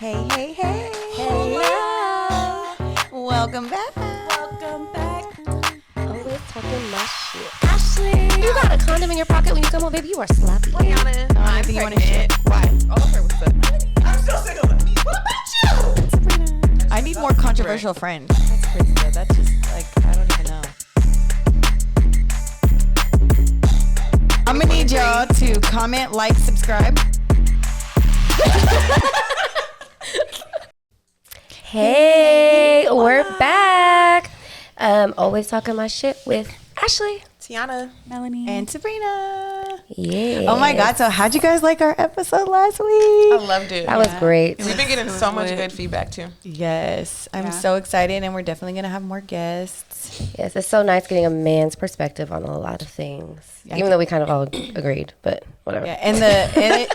Hey, hey, hey. Hello. Welcome back. Welcome back. Always talking my shit. Ashley. You got a condom in your pocket when you come home, baby. You are sloppy. Rihanna, I think you want to share. Why? All of her was good. I'm still single. What about you? Sabrina. I need more controversial friends. That's crazy though. That's just like, I don't even know. I'm gonna need y'all to comment, like, subscribe. Hey, we're back. Always talking my shit with Ashley, Tiana, Melanie, and Sabrina. Yeah. Oh my God. So how'd you guys like our episode last week? I loved it. That was great. We've been getting so much good feedback too. Yes. I'm so excited, and we're definitely going to have more guests. Yes, it's so nice getting a man's perspective on a lot of things. Yeah, Even though we kind of all agreed, but whatever. Yeah, and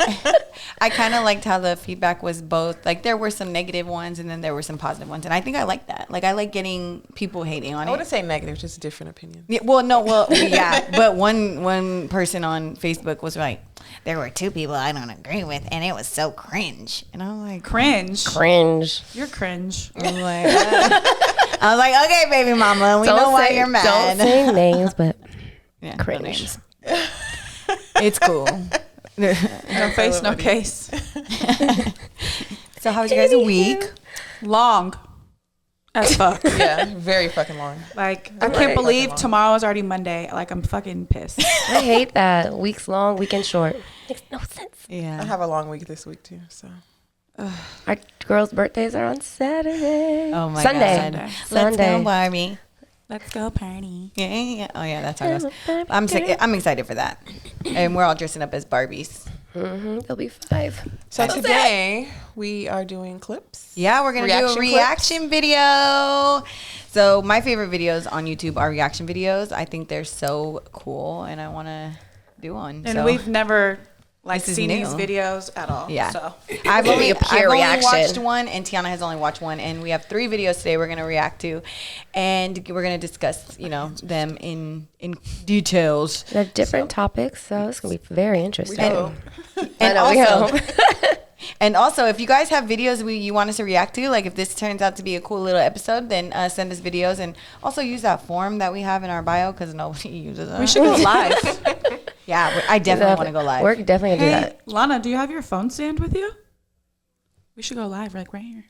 I kind of liked how the feedback was both. Like, there were some negative ones, and then there were some positive ones, and I think I like that. Like, I like getting people hating on it. I wouldn't say negative, just a different opinion. Yeah, yeah. But one person on Facebook was like, there were two people I don't agree with, and it was so cringe. And I'm like, Cringe. You're cringe. I was like, okay, baby mama, we know why you're mad. Don't say names, but Yeah, cringe. no names. It's cool. No face, no case. So how was your guys' week? Long as fuck. Yeah, very fucking long. Like, I can't believe tomorrow is already Monday. Like, I'm fucking pissed. I hate that. Weeks long, weekend short. Makes no sense. Yeah. I have a long week this week too, so. Our girls' birthdays are on Saturday. Oh my Sunday. God. Sunday. Let's go, Barbie. Let's go party. Yeah. Oh yeah, that's how it goes. I'm excited for that. And we're all dressing up as Barbies. There'll be 5. So today we are doing clips. Yeah, we're gonna do a reaction video. So my favorite videos on YouTube are reaction videos. I think they're so cool, and I want to do one. And so. we've never This is seen new. these videos at all. Yeah. So I've only reaction. watched one, and Tiana has only watched one, and we have 3 videos today we're going to react to, and we're going to discuss, them in details. They're different topics, so it's going to be very interesting. And and also, if you guys have videos you want us to react to, like if this turns out to be a cool little episode, then send us videos, and also use that form that we have in our bio because nobody uses it. we should go live. Yeah, I definitely want to go live. We're definitely going to do Hey, that. Lana, do you have your phone stand with you? We should go live, like right here.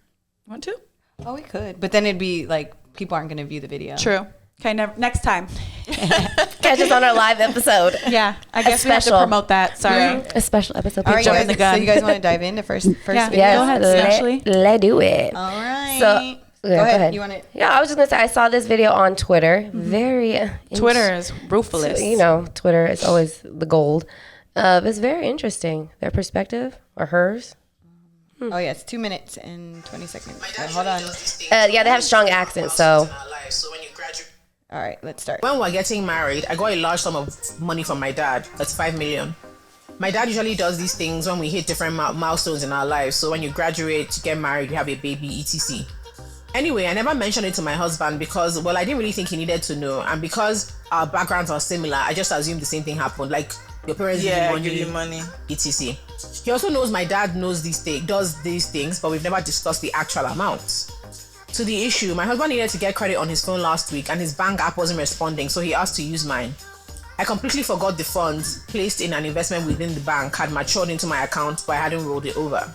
Want to? Oh, we could, but then it'd be like people aren't going to view the video. True. Okay, next time. Catch us on our live episode. Yeah, I guess we have to special. promote that. Sorry. A special episode. All right, Jumping guys, the gun. so you guys want to dive into first Yeah. video? Go ahead, Ashley. Let's do it. All right. So, go ahead. You want to? Yeah, I was just going to say, I saw this video on Twitter. Very. Twitter is ruthless. Twitter is always the gold. It's very interesting. Their perspective, or hers. Oh yeah, it's 2 minutes and 20 seconds. Wait, hold on. Yeah, they have strong accents, so. All right, let's start. When we were getting married, I got a large sum of money from my dad. That's 5 million. My dad usually does these things when we hit different milestones in our lives. So when you graduate, you get married, you have a baby, etc. Anyway, I never mentioned it to my husband because, I didn't really think he needed to know. And because our backgrounds are similar, I just assumed the same thing happened. Like, your parents give you money, etc. He also knows my dad does these things, but we've never discussed the actual amounts. To the issue, my husband needed to get credit on his phone last week and his bank app wasn't responding, so he asked to use mine. I completely forgot the funds placed in an investment within the bank had matured into my account, but I hadn't rolled it over.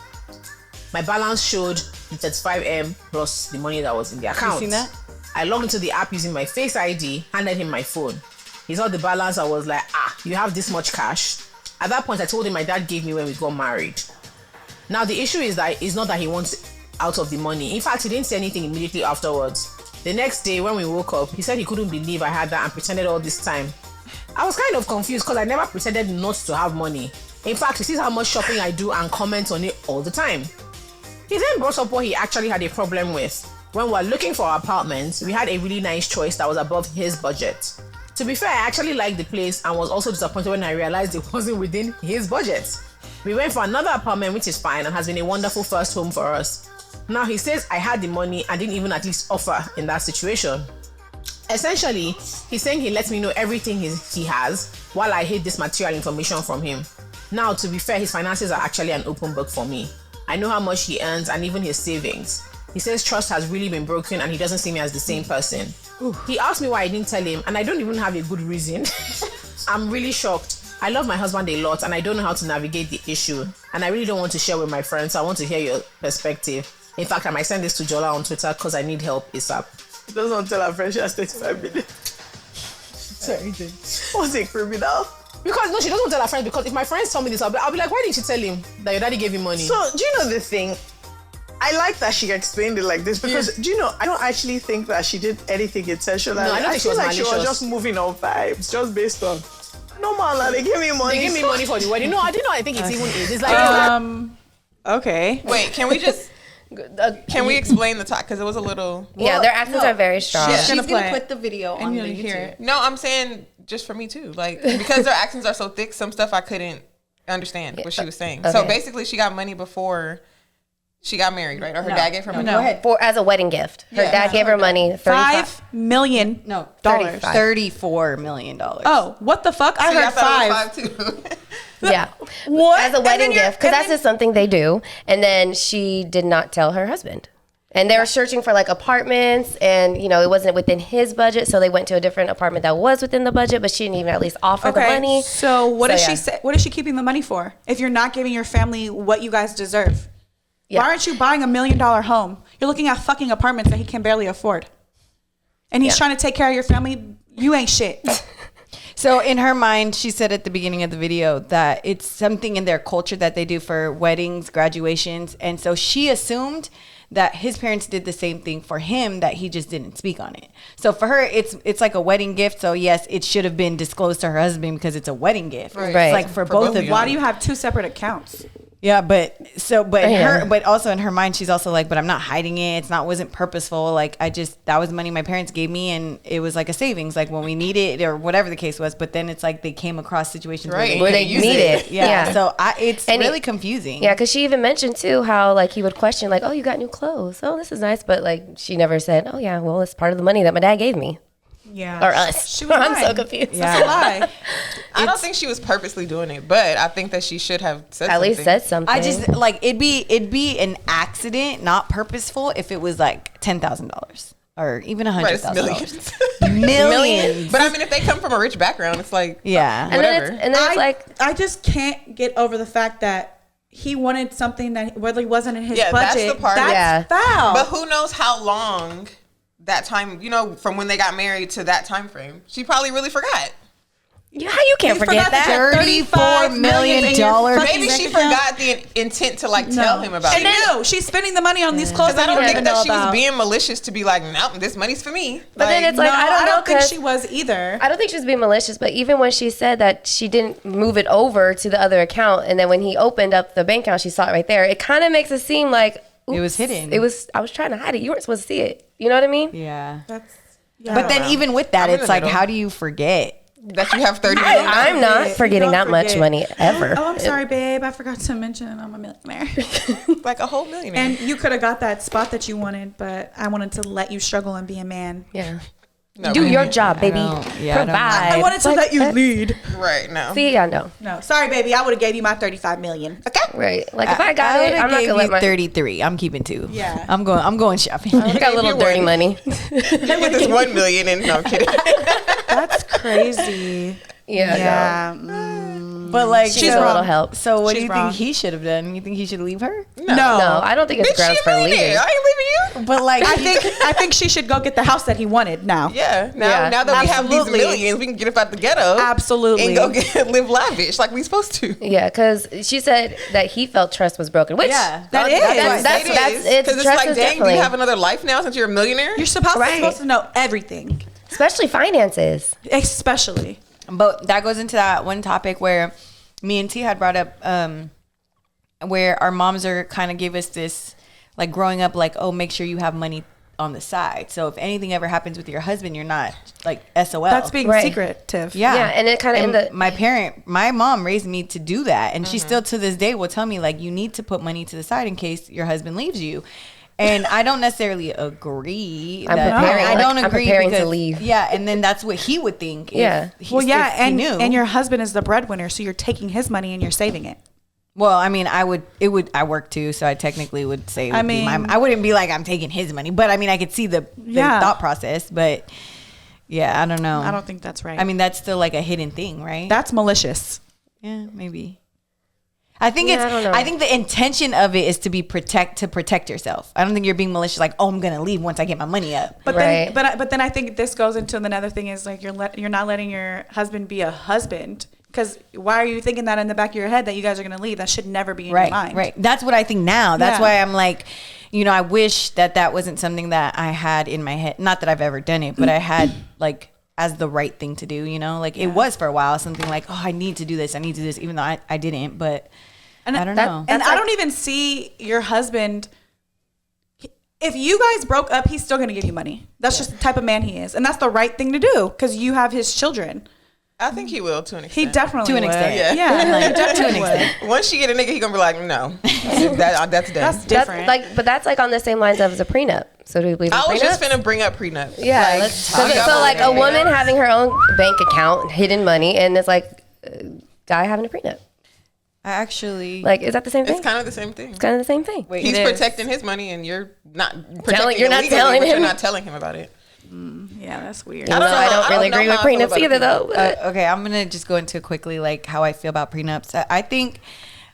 My balance showed the 35M plus the money that was in the account. You seen that? I logged into the app using my Face ID, handed him my phone. He saw the balance. I was like, you have this much cash? At that point, I told him my dad gave me when we got married. Now, the issue is that it's not that he wants out of the money. In fact, he didn't say anything immediately afterwards. The next day, when we woke up, he said he couldn't believe I had that and pretended all this time. I was kind of confused because I never pretended not to have money. In fact, he sees how much shopping I do and comments on it all the time. He then brought up what he actually had a problem with. When we were looking for our apartments, we had a really nice choice that was above his budget. To be fair, I actually liked the place and was also disappointed when I realized it wasn't within his budget. We went for another apartment, which is fine and has been a wonderful first home for us. Now he says I had the money and didn't even at least offer in that situation. Essentially, he's saying he lets me know everything he has while I hid this material information from him. Now, to be fair, his finances are actually an open book for me. I know how much he earns and even his savings. He says trust has really been broken and he doesn't see me as the same person. He asked me why I didn't tell him and I don't even have a good reason. I'm really shocked. I love my husband a lot and I don't know how to navigate the issue. And I really don't want to share with my friends, so I want to hear your perspective. In fact, I might send this to Jola on Twitter because I need help ASAP. She doesn't want to tell her friend she has 35 minutes. Sorry, Jane. What's a criminal? Because no, she doesn't tell her friends because if my friends tell me this, I'll be like, why didn't you tell him that your daddy gave you money? So, do you know the thing? I like that she explained it like this because, do you know, I don't actually think that she did anything intentional. No, I don't think she was like she was malicious. just moving on vibes, just based on, no man, they give me money. They give me money for the wedding. No, I didn't know. I think it's even is. It's like, Okay. Wait, can we just can we explain the talk because it was a little. Yeah, their accents are very strong. She's gonna gonna play put the video on And the you'll YouTube. hear it. No, I'm saying just for me too. Like because their accents are so thick, some stuff I couldn't understand what she was saying. So Okay. basically, she got money before she got married, right? Or her dad gave her money. Go ahead. As a wedding gift. Her Yeah. dad gave her money. $5 million. No, dollars. $34 million. Oh, what the fuck? I See, I heard thought it five. was 5 too. Yeah. What? As a And wedding then you're- gift, because and that's then- just something they do. And then she did not tell her husband. And they were searching for like apartments and, you know, it wasn't within his budget. So they went to a different apartment that was within the budget, but she didn't even at least offer the money. So what So, is yeah. she say? What is she keeping the money for? If you're not giving your family what you guys deserve, Yeah. why aren't you buying $1 million home? You're looking at fucking apartments that he can barely afford, and he's trying to take care of your family. You ain't shit. So in her mind, she said at the beginning of the video that it's something in their culture that they do for weddings, graduations. And so she assumed that his parents did the same thing for him, that he just didn't speak on it. So for her, it's like a wedding gift. So yes, it should have been disclosed to her husband because it's a wedding gift. Right. Right. It's like for both of you. Why do you have two separate accounts? Yeah, but Yeah. but also in her mind, she's also like, but I'm not hiding it. Wasn't purposeful. Like that was money my parents gave me, and it was like a savings, like when we need it or whatever the case was. But then it's like they came across situations Right. Where they Use need it. Yeah. So it's And really confusing. Yeah, because she even mentioned too how like he would question like, oh, you got new clothes. Oh, this is nice. But like she never said, oh yeah, well, it's part of the money that my dad gave me. Yeah, Or us. She was I'm so lying. confused. Yeah. That's a lie. I don't think she was purposely doing it, but I think that she should have said At least said something. I just like it'd be an accident, not purposeful, if it was like $10,000 or even Right, it's $100,000. millions. Millions. But I mean, if they come from a rich background, it's like Yeah. and whatever. then it's like I just can't get over the fact that he wanted something that really wasn't in his Yeah, that's budget. the part. That's Yeah. foul. But who knows how long that time, from when they got married to that time frame. She probably really forgot. how you can't forget forgot that. that $34 million. Maybe she forgot the intent to tell him about She it. knew. She's spending the money on these clothes Because I that you don't don't think even that know she was about. being malicious to be like, no, this money's for me. But then it's like, No, I don't know, think 'cause she was either. I don't think she was being malicious, but even when she said that she didn't move it over to the other account, and then when he opened up the bank account, she saw it right there. It kind of makes it seem like It was oops, hidden. I was trying to hide it. You weren't supposed to see it. You know what I mean? Yeah. Yeah. But then even with that, I'm in it's the like, middle. how do you forget? That you have 30 million. I'm not forgetting don't that much forget. money ever. Oh, I'm sorry, babe. I forgot to mention I'm a millionaire. Like a whole millionaire. And you could have got that spot that you wanted, but I wanted to let you struggle and be a man. Yeah. No, Do right. your job, baby. I don't- Provide. I wanted to let you lead. Right now. See, I know. No, sorry, baby. I would have gave you my $35 million. Okay. Right. Like if I got it, would've I'm not gave gonna let you my 33. I'm keeping 2. Yeah. I'm going shopping. I got a little you dirty one. money. You get this 1 million and no, I'm kidding. That's crazy. Yeah. Yeah. But like, She needs a little help. So what She's do you wrong. think he should have done? You think he should leave her? No. No, I don't think it's Bitch, grounds she for a leaving. millionaire. I ain't leaving you. But like, I think she should go get the house that he wanted now. Yeah. Yeah. Now that we have these Absolutely. millions, we can get up out the ghetto. Absolutely. And go live lavish like we supposed to. Yeah, because she said that he felt trust was broken. Which Yeah. That is. That's it's Because it's trust like, is dang, do definitely, you have another life now since you're a millionaire? You're Right. supposed to know everything, especially finances. especially. but that goes into that one topic where me and T had brought up, where our moms are kind of gave us this, like growing up, like, oh, make sure you have money on the side. So if anything ever happens with your husband, you're not like SOL. That's being Right. secretive. Yeah. Yeah, and it kinda in the- my mom raised me to do that. And she still to this day will tell me, like, you need to put money to the side in case your husband leaves you. And I don't necessarily agree. I'm that- preparing- I don't I'm agree preparing to because, leave. Yeah, and then that's what he would think. Yeah. If Well, yeah, if he knew. and your husband is the breadwinner, so you're taking his money and you're saving it. Well, I mean, I work too, so I technically would say it would be mean, I wouldn't be like I'm taking his money, but I mean, I could see the thought process, but yeah, I don't know. I don't think that's right. I mean, that's still like a hidden thing, right? That's malicious. Yeah, maybe. I think I don't know. I think the intention of it is to protect yourself. I don't think you're being malicious, like, oh, I'm gonna leave once I get my money up. But Right. but then I think this goes into another thing is like you're not letting your husband be a husband. Because why are you thinking that in the back of your head that you guys are going to leave? That should never be in your mind. Right. That's what I think now. That's why I'm like, I wish that wasn't something that I had in my head. Not that I've ever done it, but I had like as the right thing to do, Like it was for a while something like, oh, I need to do this. I need to do this, even though I didn't. But I don't know. And I don't even see your husband. If you guys broke up, he's still going to give you money. That's just the type of man he is. And that's the right thing to do because you have his children. I think he will to an extent. He definitely To an would. extent. Yeah, Like, definitely to an would. extent. Once she get a nigga, he gonna be like, no, that's done. That's different. But that's like on the same lines of a prenup. So do we believe in I was just prenups? finna bring up prenup. Yeah, Like, let's talk so about like a prenup. woman having her own bank account, hidden money, and it's like a guy having a prenup. I actually Like, is that the same thing? It's kind of the same thing. It's kind of the same thing. Wait, He's it is. protecting his money, and you're not protecting you're it not legally, telling but him. You're not telling him about it. Yeah, that's weird. Even though I don't really agree with how I feel prenups about either, a though. but- Okay, I'm gonna just go into quickly like how I feel about prenups. I think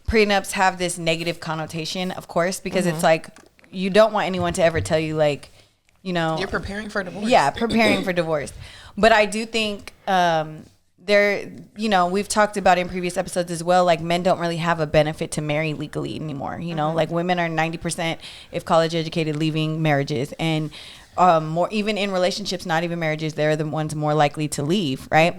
prenups have this negative connotation, of course, because it's like you don't want anyone to ever tell you like, You're preparing for divorce. yeah, preparing for divorce. But I do think we've talked about in previous episodes as well, like men don't really have a benefit to marry legally anymore. Like women are 90%, if college educated, leaving marriages, and more even in relationships, not even marriages, they're the ones more likely to leave, right?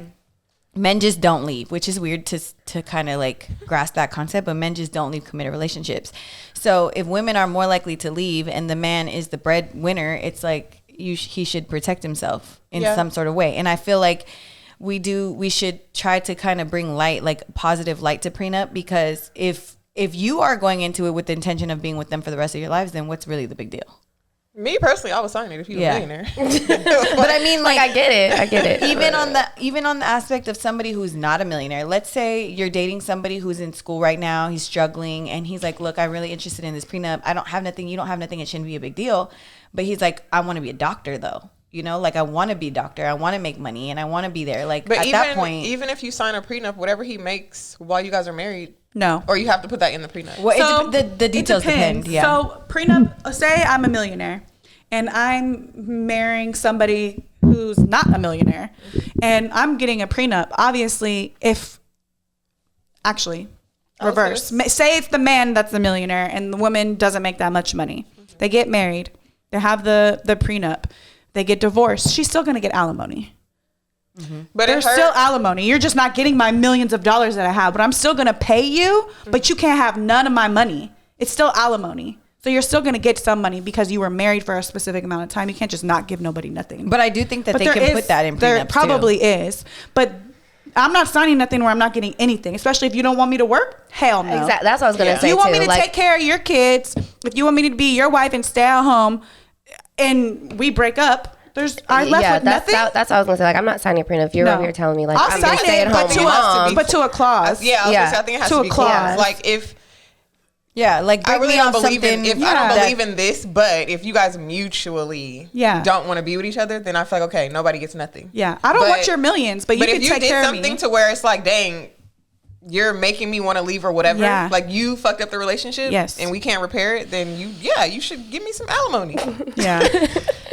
Men just don't leave, which is weird to kind of like grasp that concept, but men just don't leave committed relationships. So if women are more likely to leave and the man is the breadwinner, it's like he should protect himself in some sort of way. And I feel like we should try to kind of bring light, like positive light to prenup, because if you are going into it with the intention of being with them for the rest of your lives, then what's really the big deal? Me personally, I would sign it if he was a millionaire. But I mean, like, I get it. even on the aspect of somebody who's not a millionaire. Let's say you're dating somebody who's in school right now, he's struggling, and he's like, look, I'm really interested in this prenup. I don't have nothing, you don't have nothing, it shouldn't be a big deal. But he's like, I want to be a doctor though. Like I want to be a doctor, I want to make money, and I want to be there. Like, but at that point, even if you sign a prenup, whatever he makes while you guys are married, No. or you have to put that in the prenup. well, the details depend. Yeah. So prenup, say I'm a millionaire and I'm marrying somebody who's not a millionaire and I'm getting a prenup. Obviously, reverse. Say it's the man that's the millionaire and the woman doesn't make that much money. They get married. They have the prenup. They get divorced. She's still going to get alimony. But There's still alimony. You're just not getting my millions of dollars that I have, but I'm still going to pay you, but you can't have none of my money. It's still alimony. So you're still going to get some money because you were married for a specific amount of time. You can't just not give nobody nothing. But I do think that they can put that in prenups There probably is. But I'm not signing nothing where I'm not getting anything, especially if you don't want me to work. Hell no. Exactly. That's what I was going to If say, you want too. me to take care of your kids, if you want me to be your wife and stay at home, and we break up, I left with nothing. That's what I was going to say. Like, I'm not signing a prenup. If you're over here telling me, like, I'll I'm sign going to stay it, at home but to a clause. Yeah, I was gonna say, I think it has To to a be clause. clause. Like if like I break really me don't off believe in something I don't that- believe in this, but if you guys mutually don't want to be with each other, then I feel like okay, nobody gets nothing. Yeah, I don't want your millions, but you can if you take care did of me. something to where it's like, dang, you're making me want to leave or whatever. Yeah. Like you fucked up the relationship, and we can't repair it. Then you should give me some alimony. Yeah.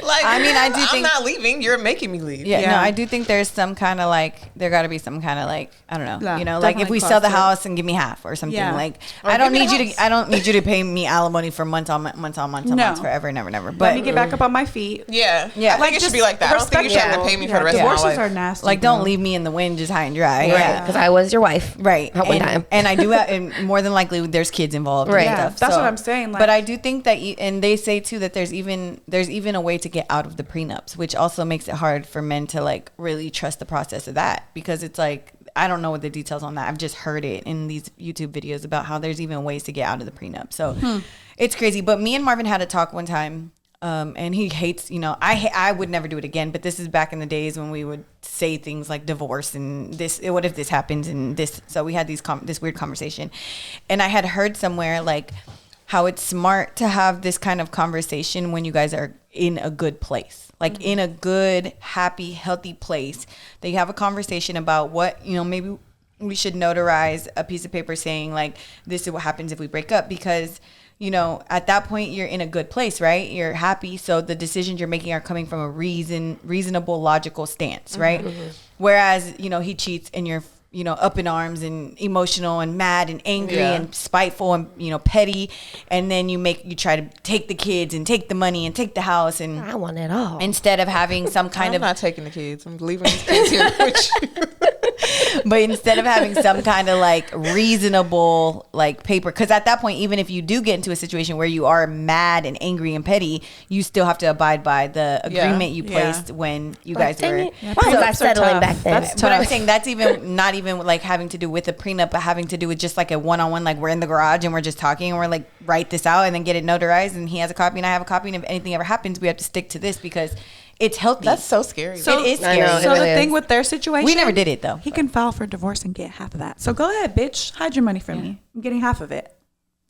Like, I mean, I do I'm think not leaving. You're making me leave. Yeah, no, I do think there's some kind of like there got to be some kind of like I don't know, like if we sell the house and give me half or something. Like Or I don't give me need the you house. I don't need you to pay me alimony for months forever, never. But Let me get back up on my feet. Yeah, Yeah. I think it should be like that. I don't think you should have to pay me for the rest of my Divorces life. are nasty. like don't leave me in the wind just high and dry. Right, because I was your wife. Right. At one time. And I do have, and more than likely there's kids involved. Right. And Yeah, stuff. that's what I'm saying, like- but I do think that, and they say too that there's even a way to get out of the prenups, which also makes it hard for men to like really trust the process of that, because it's like, I don't know what the details on that. I've just heard it in these YouTube videos about how there's even ways to get out of the prenup. So it's crazy. But me and Marvin had a talk one time And he hates, I would never do it again, but this is back in the days when we would say things like divorce and this, what if this happens and this. So we had this weird conversation, and I had heard somewhere like how it's smart to have this kind of conversation when you guys are in a good place, like in a good, happy, healthy place, that you have a conversation about what, maybe we should notarize a piece of paper saying like, this is what happens if we break up, because at that point you're in a good place, right? You're happy. So the decisions you're making are coming from a reasonable, logical stance, right? Mm-hmm. Whereas, he cheats and you're, up in arms and emotional and mad and angry and spiteful and, petty. And then you try to take the kids and take the money and take the house. And I want it all. Instead of having some kind I'm not taking the kids. I'm leaving these kids here with you. But instead of having some kind of like reasonable like paper, because at that point, even if you do get into a situation where you are mad and angry and petty, you still have to abide by the agreement you placed when you guys were. Why was I settling back then? But I'm saying that's not even like having to do with a prenup, but having to do with just like a one-on-one, like we're in the garage and we're just talking and we're like, write this out and then get it notarized, and he has a copy and I have a copy, and if anything ever happens, we have to stick to this because it's healthy. That's so scary. So it is scary. So the thing with their situation, we never did it though. He can file for divorce and get half of that. So go ahead, bitch. Hide your money from me. I'm getting half of it.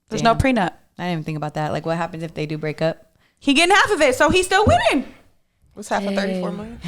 There's no prenup. I didn't even think about that. Like, what happens if they do break up? He getting half of it, so he's still winning. What's half of 34 million?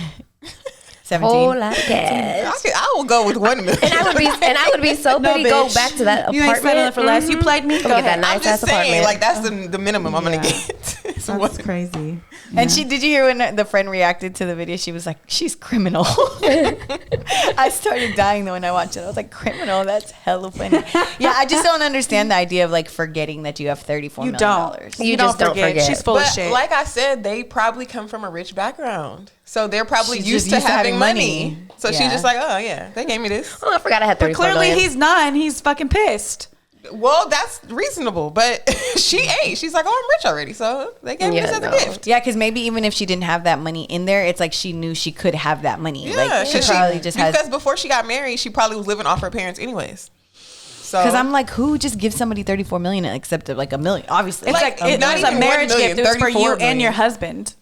17. Whole lot of cash. I will go with 1 million. And I would be so pretty to go back to that apartment. You ain't settling for less. You played me. Go Get that ahead. nice I'm just ass saying, apartment. like that's the minimum I'm gonna get. That's crazy. And did you hear when the friend reacted to the video? She was like, she's criminal. I started dying though when I watched it. I was like, criminal? That's hella funny. Yeah, I just don't understand the idea of like forgetting that you have $34 million. You just don't forget. She's full of shit. Like I said, they probably come from a rich background. So they're probably She's used just to having money. So she's just like, oh yeah, they gave me this. Oh, I forgot I had 34 Clearly million. he's not, and he's fucking pissed. Well, that's reasonable, but she ain't. She's like, oh, I'm rich already, so they gave me this as a gift. Yeah, because maybe even if she didn't have that money in there, it's like she knew she could have that money. Yeah, like she probably just has. Because before she got married, she probably was living off her parents anyways. So Because I'm like, who just gives somebody $34 million except like $1 million? Obviously, It's like not it's a even marriage 1 million, gift. It was for 34 you and million. your husband.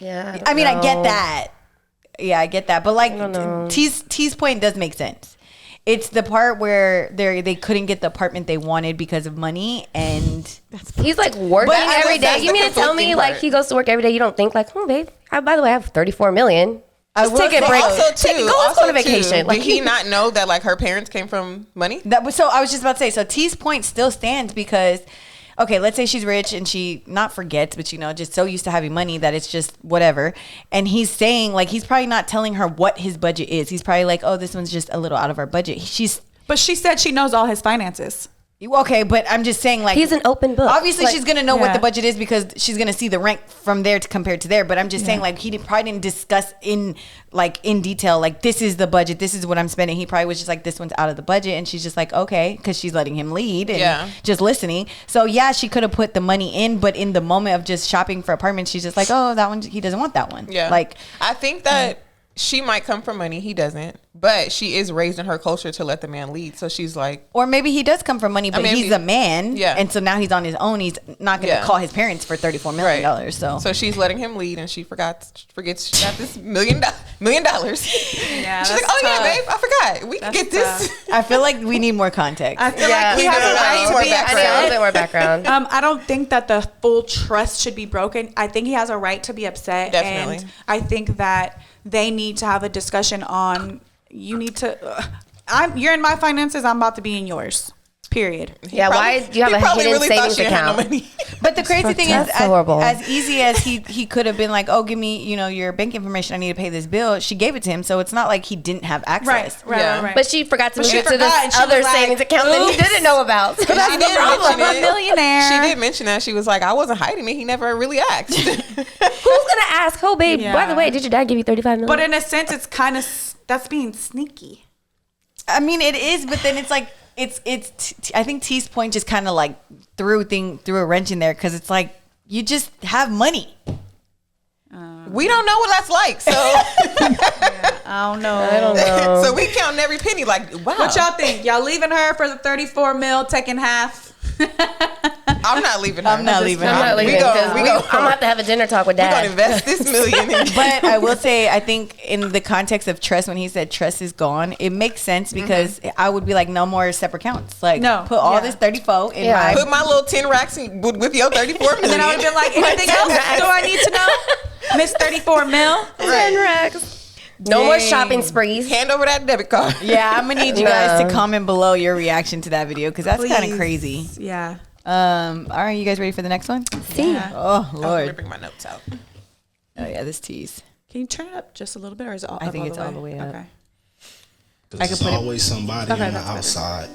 Yeah. I mean, I get that. Yeah, I get that. But like know. T's point does make sense. It's the part where they couldn't get the apartment they wanted because of money, and He's like working But I every guess day. that's You the mean to tell me conflicting like part. he goes to work every day? You don't think like, oh babe, by the way, I have 34 million. Just take a But break. also too, Go on vacation. Did he not know that like her parents came from money? so I was just about to say. So T's point still stands because, okay, let's say she's rich and she not forgets, but just so used to having money that it's just whatever. And he's saying like he's probably not telling her what his budget is. He's probably like, oh, this one's just a little out of our budget. But she said she knows all his finances. Okay, but I'm just saying like He's an open book. Obviously, Like, she's gonna know what yeah. the budget is because she's gonna see the rent from there to compared to there. But I'm just saying like he probably didn't discuss in detail like this is the budget, this is what I'm spending. He probably was just like this one's out of the budget, and she's just like okay because she's letting him lead and just listening. So yeah, she could have put the money in, but in the moment of just shopping for apartments, she's just like oh that one he doesn't want that one. Yeah, like I think that she might come from money, he doesn't, but she is raised in her culture to let the man lead. So she's like, or maybe he does come from money, but he's a man, and so now he's on his own. He's not gonna call his parents for $34 million. So she's letting him lead, and she forgets she got this $1 million. Yeah, She's like, oh yeah, babe, I forgot. We can get this. I feel like we need more context. I feel like he has a right to be I need a little bit more background. I don't think that the full trust should be broken. I think he has a right to be upset. Definitely. And I think that they need to have a discussion on, you need to, you're in my finances, I'm about to be in yours. Period. Yeah, why do you have a hidden savings account? But the crazy thing is, That's horrible. as easy as he could have been like, oh, give me, your bank information. I need to pay this bill. She gave it to him. So it's not like he didn't have access. Right. But she forgot to move she it to forgot, and this she other was like, savings account that he didn't know about. So She that's did the problem. mention it. a millionaire. She did mention that. She was like, I wasn't hiding it. He never really asked. Who's gonna ask? Oh, babe. Yeah. By the way, did your dad give you 35 million? But in a sense, it's kind of, that's being sneaky. I mean, it is, but then it's like, I think T's point just kind of like threw a wrench in there because it's like, you just have money. We don't know what that's like. So I don't know. so we counting every penny like, wow. What y'all think? Y'all leaving her for the 34 mil, taking half? I'm not leaving her. I'm not leaving her. I'm not leaving. We go. I'm gonna have to have a dinner talk with We're Dad. gonna invest this million. But I will say, I think in the context of trust, when he said trust is gone, it makes sense because I would be like, no more separate accounts. Like, No. put all Yeah. this 34 in Yeah. my. Put my little 10 racks with your 34 million. And then I would have been like, anything else do I need to know? Miss 34 mil? 10 racks. No more shopping sprees. Hand over that debit card. Yeah, I'm gonna need you guys to comment below your reaction to that video because that's kind of Please. crazy. Yeah. All right, you guys ready for the next one? See? Oh I'm gonna Lord. bring my notes out. Oh yeah, this tease. Can you turn it up just a little bit, or is it all? I think up it's all the way up. Okay. Cause I could there's put it- always somebody Okay, on the that's better. outside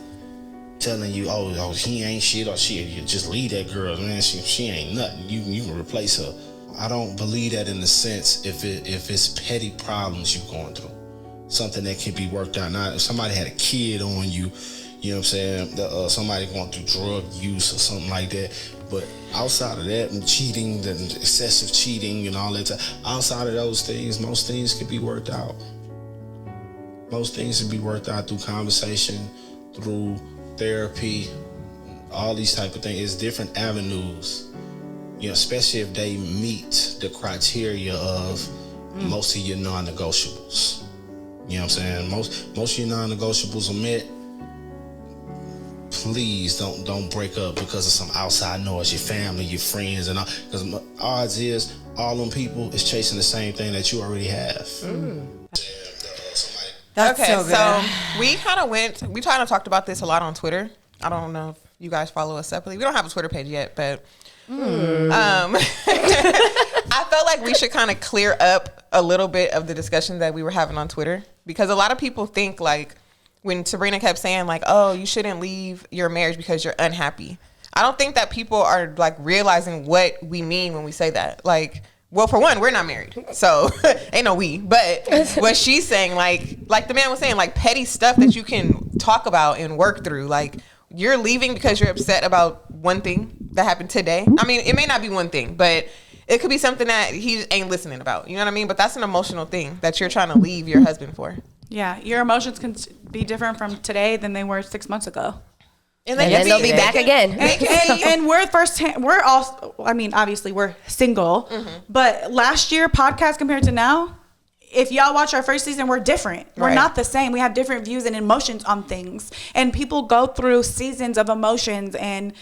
telling you, oh, he ain't shit, or you just leave that girl, man. She ain't nothing. You can replace her. I don't believe that in the sense if it's petty problems you going through, something that can be worked out. Now, if somebody had a kid on you, you know what I'm saying? Somebody going through drug use or something like that. But outside of that, and cheating, the excessive cheating and all that, outside of those things, most things can be worked out. Most things can be worked out through conversation, through therapy, all these type of things. It's different avenues, you know, especially if they meet the criteria of most of your non-negotiables. You know what I'm saying? Most of your non-negotiables are met. Please don't break up because of some outside noise, your family, your friends, and all. Because odds is all them people is chasing the same thing that you already have. That's Okay, so good. so we kind of talked about this a lot on Twitter. I don't know if you guys follow us separately. We don't have a Twitter page yet, but I felt like we should kind of clear up a little bit of the discussion that we were having on Twitter, because a lot of people think, like, when Sabrina kept saying, like, oh, you shouldn't leave your marriage because you're unhappy. I don't think that people are, like, realizing what we mean when we say that. Like, well, for one, we're not married, so ain't no we. But what she's saying, like the man was saying, like, petty stuff that you can talk about and work through. Like, you're leaving because you're upset about one thing that happened today. I mean, it may not be one thing, but it could be something that he ain't listening about. You know what I mean? But that's an emotional thing that you're trying to leave your husband for. Yeah, your emotions can be different from today than they were 6 months ago. And And then they'll be back again. And we're we're all, I mean, obviously we're single, but last year podcast compared to now, if y'all watch our first season, we're different. We're Right. not the same. We have different views and emotions on things. And people go through seasons of emotions. And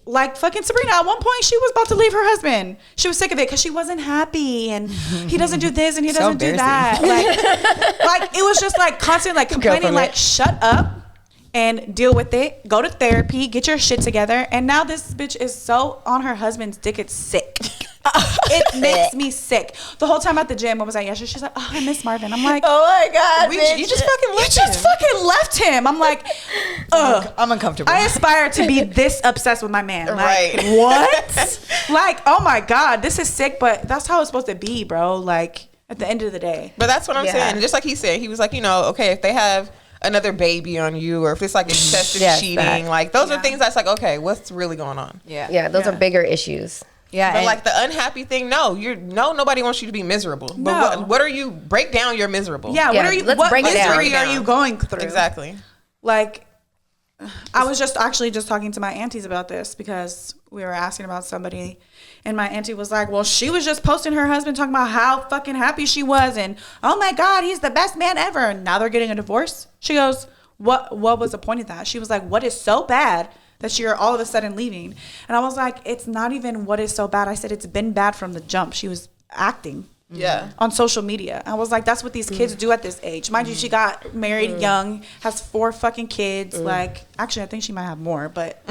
like fucking Sabrina, at one point she was about to leave her husband. She was sick of it because she wasn't happy. And he doesn't do this and he So doesn't do that. Like it was just like constant like complaining, like shut up and deal with it. Go to therapy, get your shit together. And now this bitch is so on her husband's dick, it's sick. It makes me sick. The whole time at the gym, what was I yesterday? She's like, oh, I miss Marvin. I'm like, oh my God, you just fucking left him. fucking left him. I'm like, ugh. I'm uncomfortable. I aspire to be this obsessed with my man. Like, Right. what? Like, oh my God, this is sick, but that's how it's supposed to be, bro. Like, at the end of the day. But that's what I'm Yeah. saying. Just like he said, he was like, you know, okay, if they have another baby on you, or if it's like excessive Yes, cheating, that. like those are things that's like, okay, what's really going on? yeah. Yeah, those Yeah. are bigger issues. Yeah. But and- like the unhappy thing, nobody wants you to be miserable. But No. what are you? Break down your miserable. Yeah, Yeah, what are you? let's What break it down. misery are you going through? exactly. Like, I was just talking to my aunties about this because we were asking about somebody, and my auntie was like, well, she was just posting her husband talking about how fucking happy she was, and oh my God, he's the best man ever, and now they're getting a divorce. She goes, what was the point of that? She was like, what is so bad that you're all of a sudden leaving? And I was like, it's not even what is so bad. I said, it's been bad from the jump. She was acting Yeah. on social media. I was like, that's what these kids do at this age. Mind you, she got married young, has 4 fucking kids. Like, actually, I think she might have more, but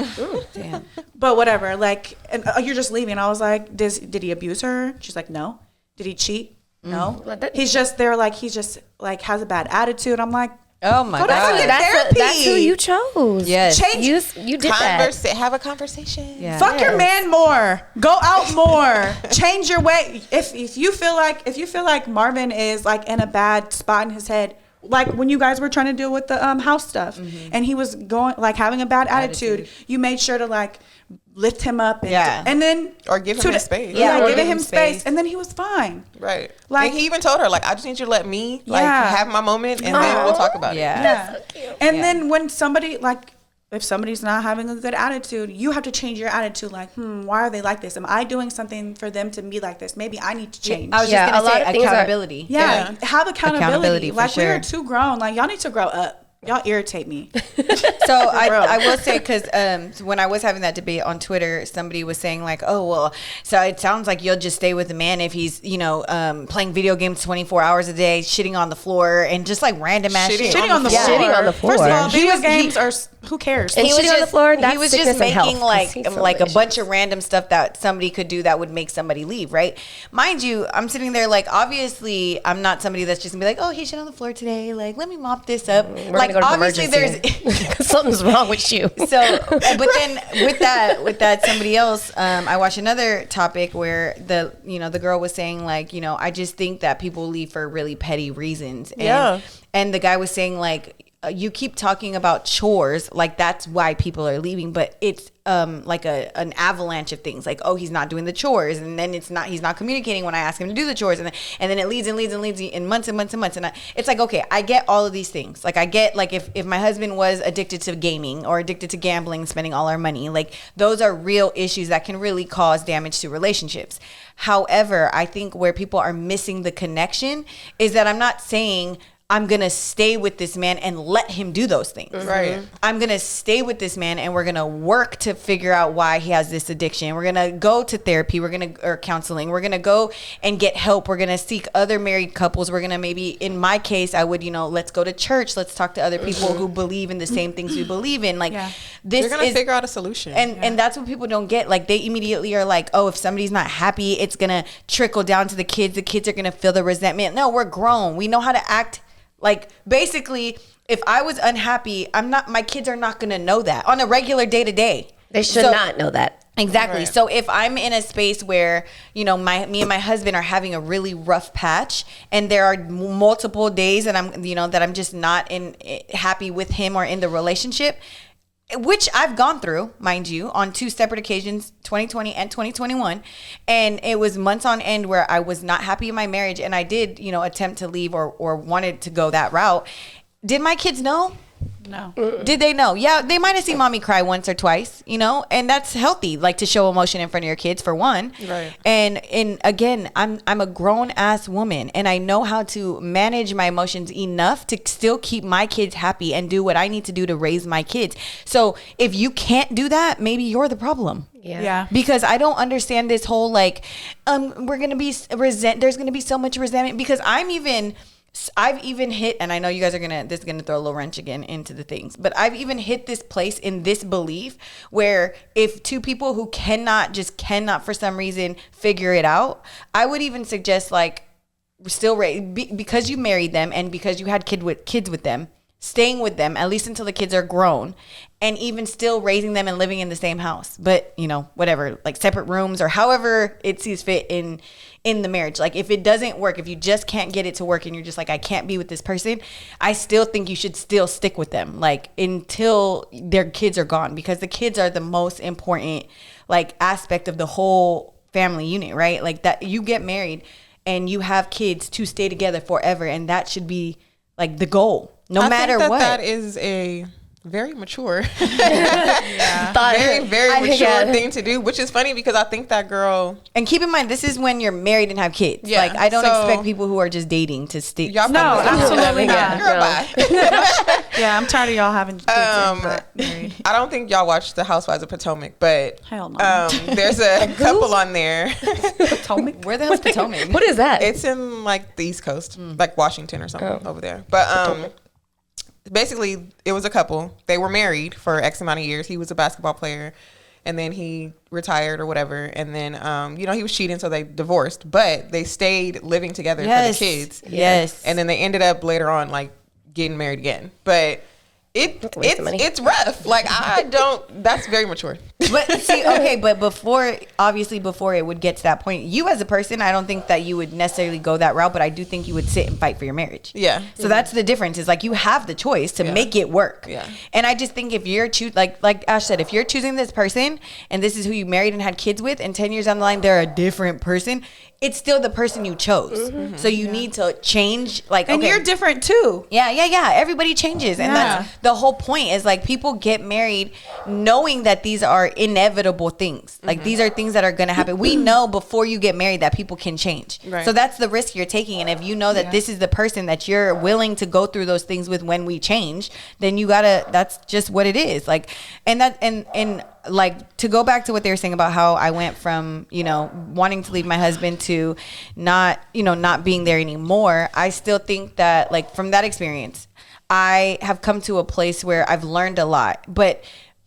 Damn. but whatever. Like, and you're just leaving. I was like, did he abuse her? She's like, no. Did he cheat? No. He's just has a bad attitude. I'm like, Oh my Go to God. fucking That's therapy. who you chose. Yes. Change. You did that. Have a conversation. Yeah. Fuck your man more. Go out more. Change your way. If you feel like Marvin is like in a bad spot in his head, like when you guys were trying to deal with the house stuff, and he was going like having a bad attitude, you made sure to like lift him up and then Or give him his space. Yeah, or giving him space, and then he was fine. Right. Like- and he even told her, like, I just need you to let me like Yeah. have my moment, and then we'll talk about it. Yeah. Yeah. And then when somebody like if somebody's not having a good attitude, you have to change your attitude. Like, why are they like this? Am I doing something for them to be like this? Maybe I need to change. I was just going to say accountability. Have accountability. For Like, sure. we are too grown. Like, y'all need to grow up. Y'all irritate me. So I will say, because when I was having that debate on Twitter, somebody was saying like, oh, well, so it sounds like you'll just stay with the man if he's, playing video games 24 hours a day, shitting on the floor, and just like random ass shit. Shitting on the floor. Shitting on the floor. First of all, video games are, who cares? And shitting on the floor, that's he was sickness just and health, making 'cause he's like a delicious. bunch of random stuff that somebody could do that would make somebody leave, right? Mind you, I'm sitting there like, obviously, I'm not somebody that's just gonna be like, oh, he shit on the floor today. Like, let me mop this up. We're Like, gonna go to obviously, emergency. Something's wrong with you. So, but then with that somebody else, I watched another topic where the girl was saying like, I just think that people leave for really petty reasons. And the guy was saying like, you keep talking about chores, like that's why people are leaving, but it's like an avalanche of things, like, oh, he's not doing the chores, and then he's not communicating when I ask him to do the chores, and then it leads in months and months and months, and it's like, okay, I get all of these things. Like, I get like if my husband was addicted to gaming or addicted to gambling, spending all our money, like those are real issues that can really cause damage to relationships. However, I think where people are missing the connection is that I'm not saying I'm going to stay with this man and let him do those things. Right. I'm going to stay with this man and we're going to work to figure out why he has this addiction. We're going to go to therapy. Or counseling. We're going to go and get help. We're going to seek other married couples. We're going to maybe, in my case, I would, let's go to church. Let's talk to other people who believe in the same things we believe in. Like this You're going to figure out a solution. And that's what people don't get. Like, they immediately are like, oh, if somebody's not happy, it's going to trickle down to the kids. The kids are going to feel the resentment. No, we're grown. We know how to act. Like, basically, if I was unhappy, my kids are not going to know that on a regular day to day. They should not know that. Exactly. Right. So if I'm in a space where, me and my husband are having a really rough patch, and there are multiple days that I'm just not happy with him or in the relationship, which I've gone through, mind you, on 2 separate occasions, 2020 and 2021. And it was months on end where I was not happy in my marriage. And I did, attempt to leave or wanted to go that route. Did my kids know? No. Did they know? Yeah, they might have seen mommy cry once or twice, and that's healthy, like to show emotion in front of your kids, for one. Right. And again, I'm a grown ass woman, and I know how to manage my emotions enough to still keep my kids happy and do what I need to do to raise my kids. So if you can't do that, maybe you're the problem. Yeah. Because I don't understand this whole like, we're gonna be there's gonna be so much resentment, because I've even hit, and I know you guys this is gonna throw a little wrench again into the things, but I've even hit this place in this belief where if two people who cannot for some reason figure it out, I would even suggest like still because you married them and because you had kids with them, staying with them at least until the kids are grown, and even still raising them and living in the same house, but whatever, like separate rooms or however it sees fit in the marriage. Like, if it doesn't work, if you just can't get it to work and you're just like, I can't be with this person, I still think you should still stick with them, like, until their kids are gone, because the kids are the most important like aspect of the whole family unit, right? Like, that you get married and you have kids to stay together forever, and that should be like the goal, no matter what. That is a very mature, very, very mature thing to do, which is funny because I think that girl. And keep in mind, this is when you're married and have kids. Yeah, like, I don't expect people who are just dating to stick. Y'all No, absolutely not. Girl, bye. Yeah, I'm tired of y'all having kids. I don't think y'all watched The Housewives of Potomac, but Hell no. There's a couple on there. Potomac? Where the hell's Potomac? What is that? It's in like the East Coast, like Washington or something over there. But basically, it was a couple. They were married for X amount of years. He was a basketball player, and then he retired or whatever. And then, he was cheating, so they divorced. But they stayed living together for the kids. Yes. And then they ended up later on, like, getting married again. But it's rough. Like, that's very mature. But see, okay, but before it would get to that point, you as a person, I don't think that you would necessarily go that route, but I do think you would sit and fight for your marriage. Yeah. So that's the difference. Is like you have the choice to make it work. Yeah. And I just think if you're like Ash said, if you're choosing this person and this is who you married and had kids with, and 10 years down the line they're a different person, it's still the person you chose. So you need to change. Like, And you're different too. Yeah. Everybody changes. And that's the whole point is like people get married knowing that these are inevitable things. Like these are things that are going to happen. We know before you get married that people can change. Right. So that's the risk you're taking. And if you know that this is the person that you're willing to go through those things with when we change, then you gotta, that's just what it is. Like, and that, and like to go back to what they were saying about how I went from, wanting to leave my husband to not being there anymore. I still think that like from that experience, I have come to a place where I've learned a lot. But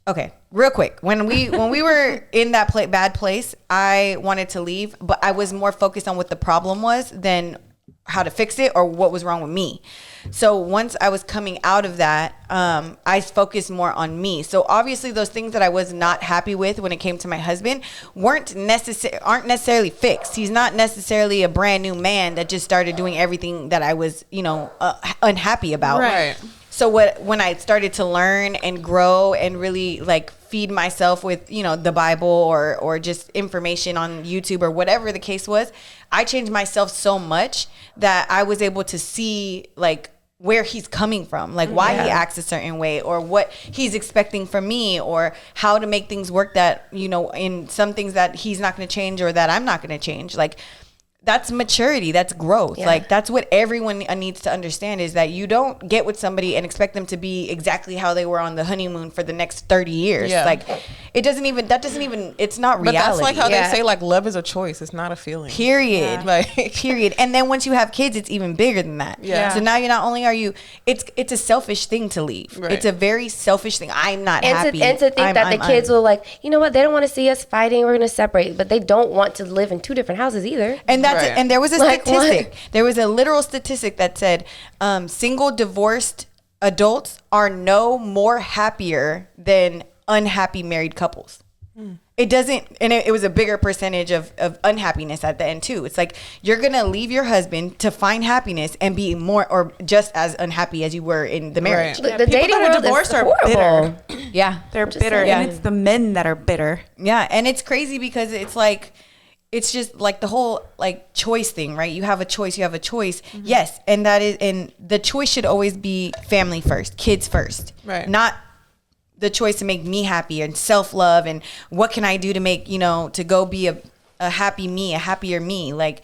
okay, real quick, when we were in that bad place, I wanted to leave, but I was more focused on what the problem was than how to fix it or what was wrong with me. So once I was coming out of that, I focused more on me. So obviously those things that I was not happy with when it came to my husband aren't necessarily fixed. He's not necessarily a brand new man that just started doing everything that I was, unhappy about. Right. So when I started to learn and grow and really like feed myself with, the Bible or just information on YouTube or whatever the case was, I changed myself so much that I was able to see like where he's coming from, like why he acts a certain way or what he's expecting from me or how to make things work that, in some things that he's not going to change or that I'm not going to change. Like, that's maturity. That's growth. Like that's what everyone needs to understand is that you don't get with somebody and expect them to be exactly how they were on the honeymoon for the next 30 years. Yeah. Like it's not reality. But that's like how they say like love is a choice. It's not a feeling. Period. Like period. And then once you have kids, it's even bigger than that. Yeah. So now you're not only it's a selfish thing to leave. Right. It's a very selfish thing. I'm not happy. And to think that the kids will like, you know what? They don't want to see us fighting. We're going to separate, but they don't want to live in two different houses either. And that's Right. and there was a Like, statistic. what? There was a literal statistic that said single divorced adults are no more happier than unhappy married couples. It doesn't, and it was a bigger percentage of unhappiness at the end too. It's like you're gonna leave your husband to find happiness and be more or just as unhappy as you were in the marriage. Right. The dating that are world divorced is are horrible. Yeah, They're bitter, saying. and it's the men that are bitter. yeah, and it's crazy because it's like. It's just like the whole like choice thing, right? You have a choice. Yes. And the choice should always be family first, kids first, Right. Not the choice to make me happy and self-love and what can I do to make, to go be a happy me, a happier me. Like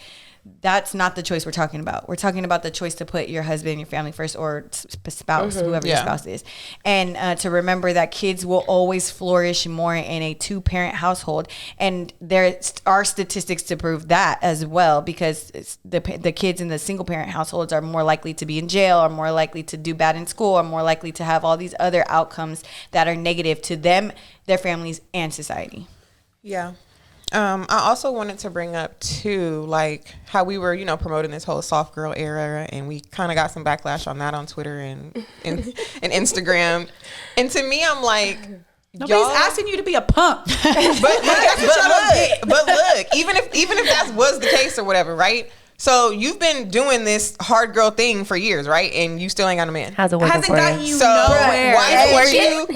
that's not the choice we're talking about. We're talking about the choice to put your husband, your family first or spouse, whoever your spouse is. And to remember that kids will always flourish more in a 2-parent household. And there are statistics to prove that as well, because the kids in the single parent households are more likely to be in jail, are more likely to do bad in school, are more likely to have all these other outcomes that are negative to them, their families, and society. Yeah. I also wanted to bring up too, like how we were, promoting this whole soft girl era, and we kind of got some backlash on that on Twitter and Instagram. And to me, I'm like, Nobody's asking you to be a punk. but look, even if that was the case or whatever, right? So you've been doing this hard girl thing for years, right? And you still ain't got a man. How's it working Hasn't for gotten you? you So nowhere.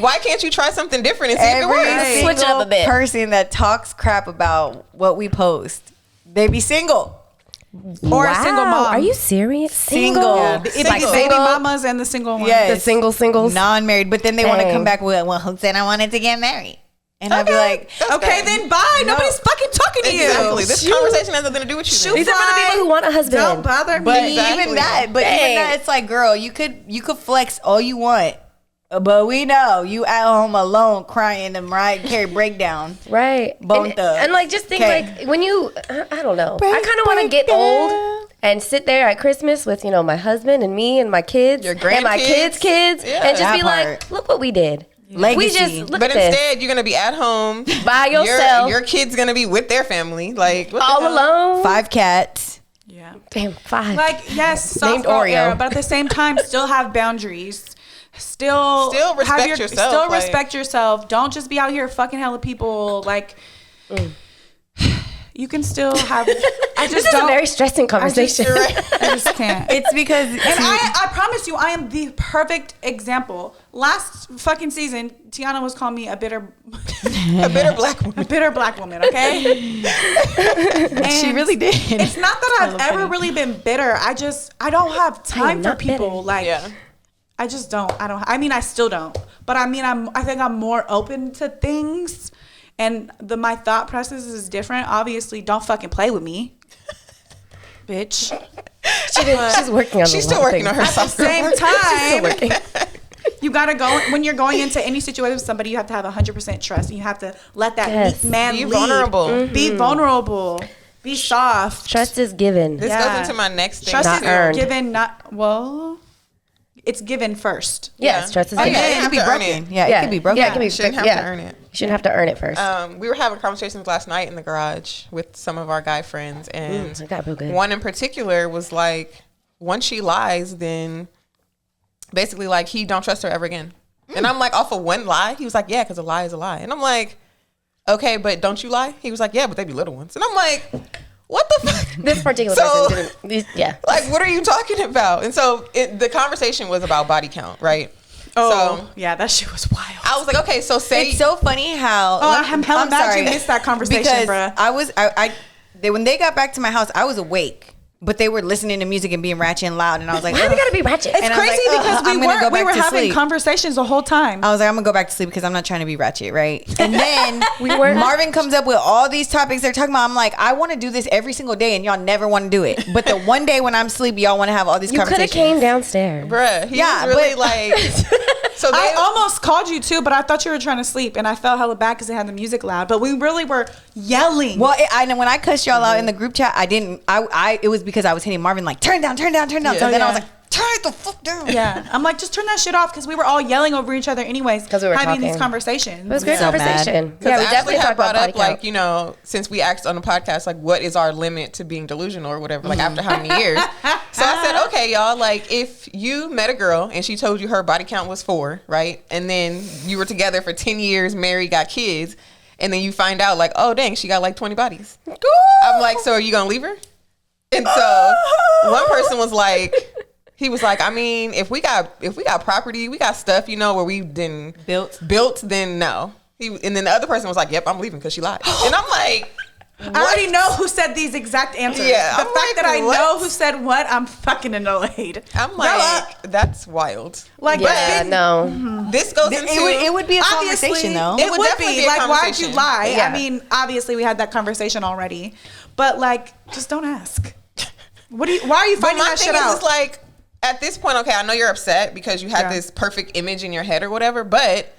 why can't you try something different and see if it works? Every Switch it up a bit. person that talks crap about what we post, they be single. Or a single mom. Are you serious? Single. Yeah, It's Like like baby single? mamas and the single ones. Yes. The singles. Non-married, but then they want to Dang. come back with, well, who said I wanted to get married? And I'd be like, Okay, then bye. Nobody's fucking talking to you. Exactly. This conversation has nothing to do with you. then. These are for the people who want a husband. Don't bother but me. even that, it's like, girl, you could flex all you want, but we know you at home alone crying and Mariah Carey breakdown. Right. Bone thugs. And like, just think Okay. like when you, I don't know. I kind of want to get old and sit there at Christmas with, my husband and me and my kids. Your and my grandkids. kids. Yeah. And just That be part. like, look what we did. Legacy. We just, look But at this. instead, you're gonna be at home By yourself. Your kid's gonna be with their family, like what the all hell? alone. 5 cats. Yeah. Damn, 5. Like, yes, soft Named girl Oreo. era, but at the same time, still have boundaries. still respect yourself. Still respect yourself. Don't just be out here fucking hella people. Like, you can still have. This is a very stressing conversation. I just can't. It's because, and I promise you, I am the perfect example. Last fucking season, Tiana was calling me a bitter black woman. A bitter black woman, okay? And she really did. It's not that I've ever really been bitter. I don't have time for people. Bitter. Like, I just don't. I mean, I still don't. But I mean, I think I'm more open to things. And my thought process is different. Obviously, don't fucking play with me, bitch. She's working on. She's still working on herself. At the same time, you gotta go when you're going into any situation with somebody. You have to have 100% trust. And you have to let that man be lead. vulnerable. Mm-hmm. Be vulnerable. Be soft. Trust is given. This goes into my next thing. Trust not is earned. given. It's given first. Yes, trust is given. It could be broken. Yeah, it could be broken. Yeah, it can be. You shouldn't have to earn it. You shouldn't have to earn it first. We were having conversations last night in the garage with some of our guy friends, and that got real good. One in particular was like, once she lies, then basically like he don't trust her ever again. And I'm like, off of one lie? He was like, yeah, because a lie is a lie. And I'm like, okay, but don't you lie? He was like, yeah, but they be little ones. And I'm like, what the fuck? This particular person didn't. Yeah. Like, what are you talking about? And so the conversation was about body count, right? Oh, so, yeah, that shit was wild. I was like, okay, so say. It's so funny how. Oh, I'm hella mad you missed that conversation, because bruh. when they got back to my house, I was awake. But they were listening to music and being ratchet and loud, and I was like, "Why we gotta be ratchet?" It's crazy because we were having conversations the whole time. I was like, I'm gonna go back to sleep because I'm not trying to be ratchet, right? And then Marvin comes up with all these topics they're talking about. I'm like, I want to do this every single day, and y'all never want to do it. But the one day when I'm asleep, y'all want to have all these conversations. You could have came downstairs, bruh. He was really like. So I almost called you too, but I thought you were trying to sleep, and I felt hella bad because they had the music loud. But we really were yelling. Well, when I cussed y'all out in the group chat, I didn't. It was because I was hitting Marvin like, turn down. Yeah. So then I was like, turn it the fuck down. Yeah, I'm like, just turn that shit off because we were all yelling over each other anyways. Because we were having talking. these conversations. It was a great conversation. Yeah, we definitely have brought up like, you know, since we asked on the podcast, like, what is our limit to being delusional or whatever? Like, after how many years? So I said, okay, y'all, like, if you met a girl and she told you her body count was 4, right, and then you were together for 10 years, married, got kids, and then you find out like, oh dang, she got like 20 bodies. I'm like, so are you gonna leave her? And so one person was like, he was like, I mean, if we got property, we got stuff, you know, where we didn't built, then no. And then the other person was like, yep, I'm leaving because she lied. And I'm like, what? I already know who said these exact answers. Yeah, the fact that I know who said what, I'm fucking annoyed. I'm like, that's wild. Like, yeah, no. This goes into it would be a conversation though. It would be like, why'd you lie? Yeah. I mean, obviously we had that conversation already, but like, just don't ask. Why are you finding that shit out? It's like, at this point, okay, I know you're upset because you had this perfect image in your head or whatever, but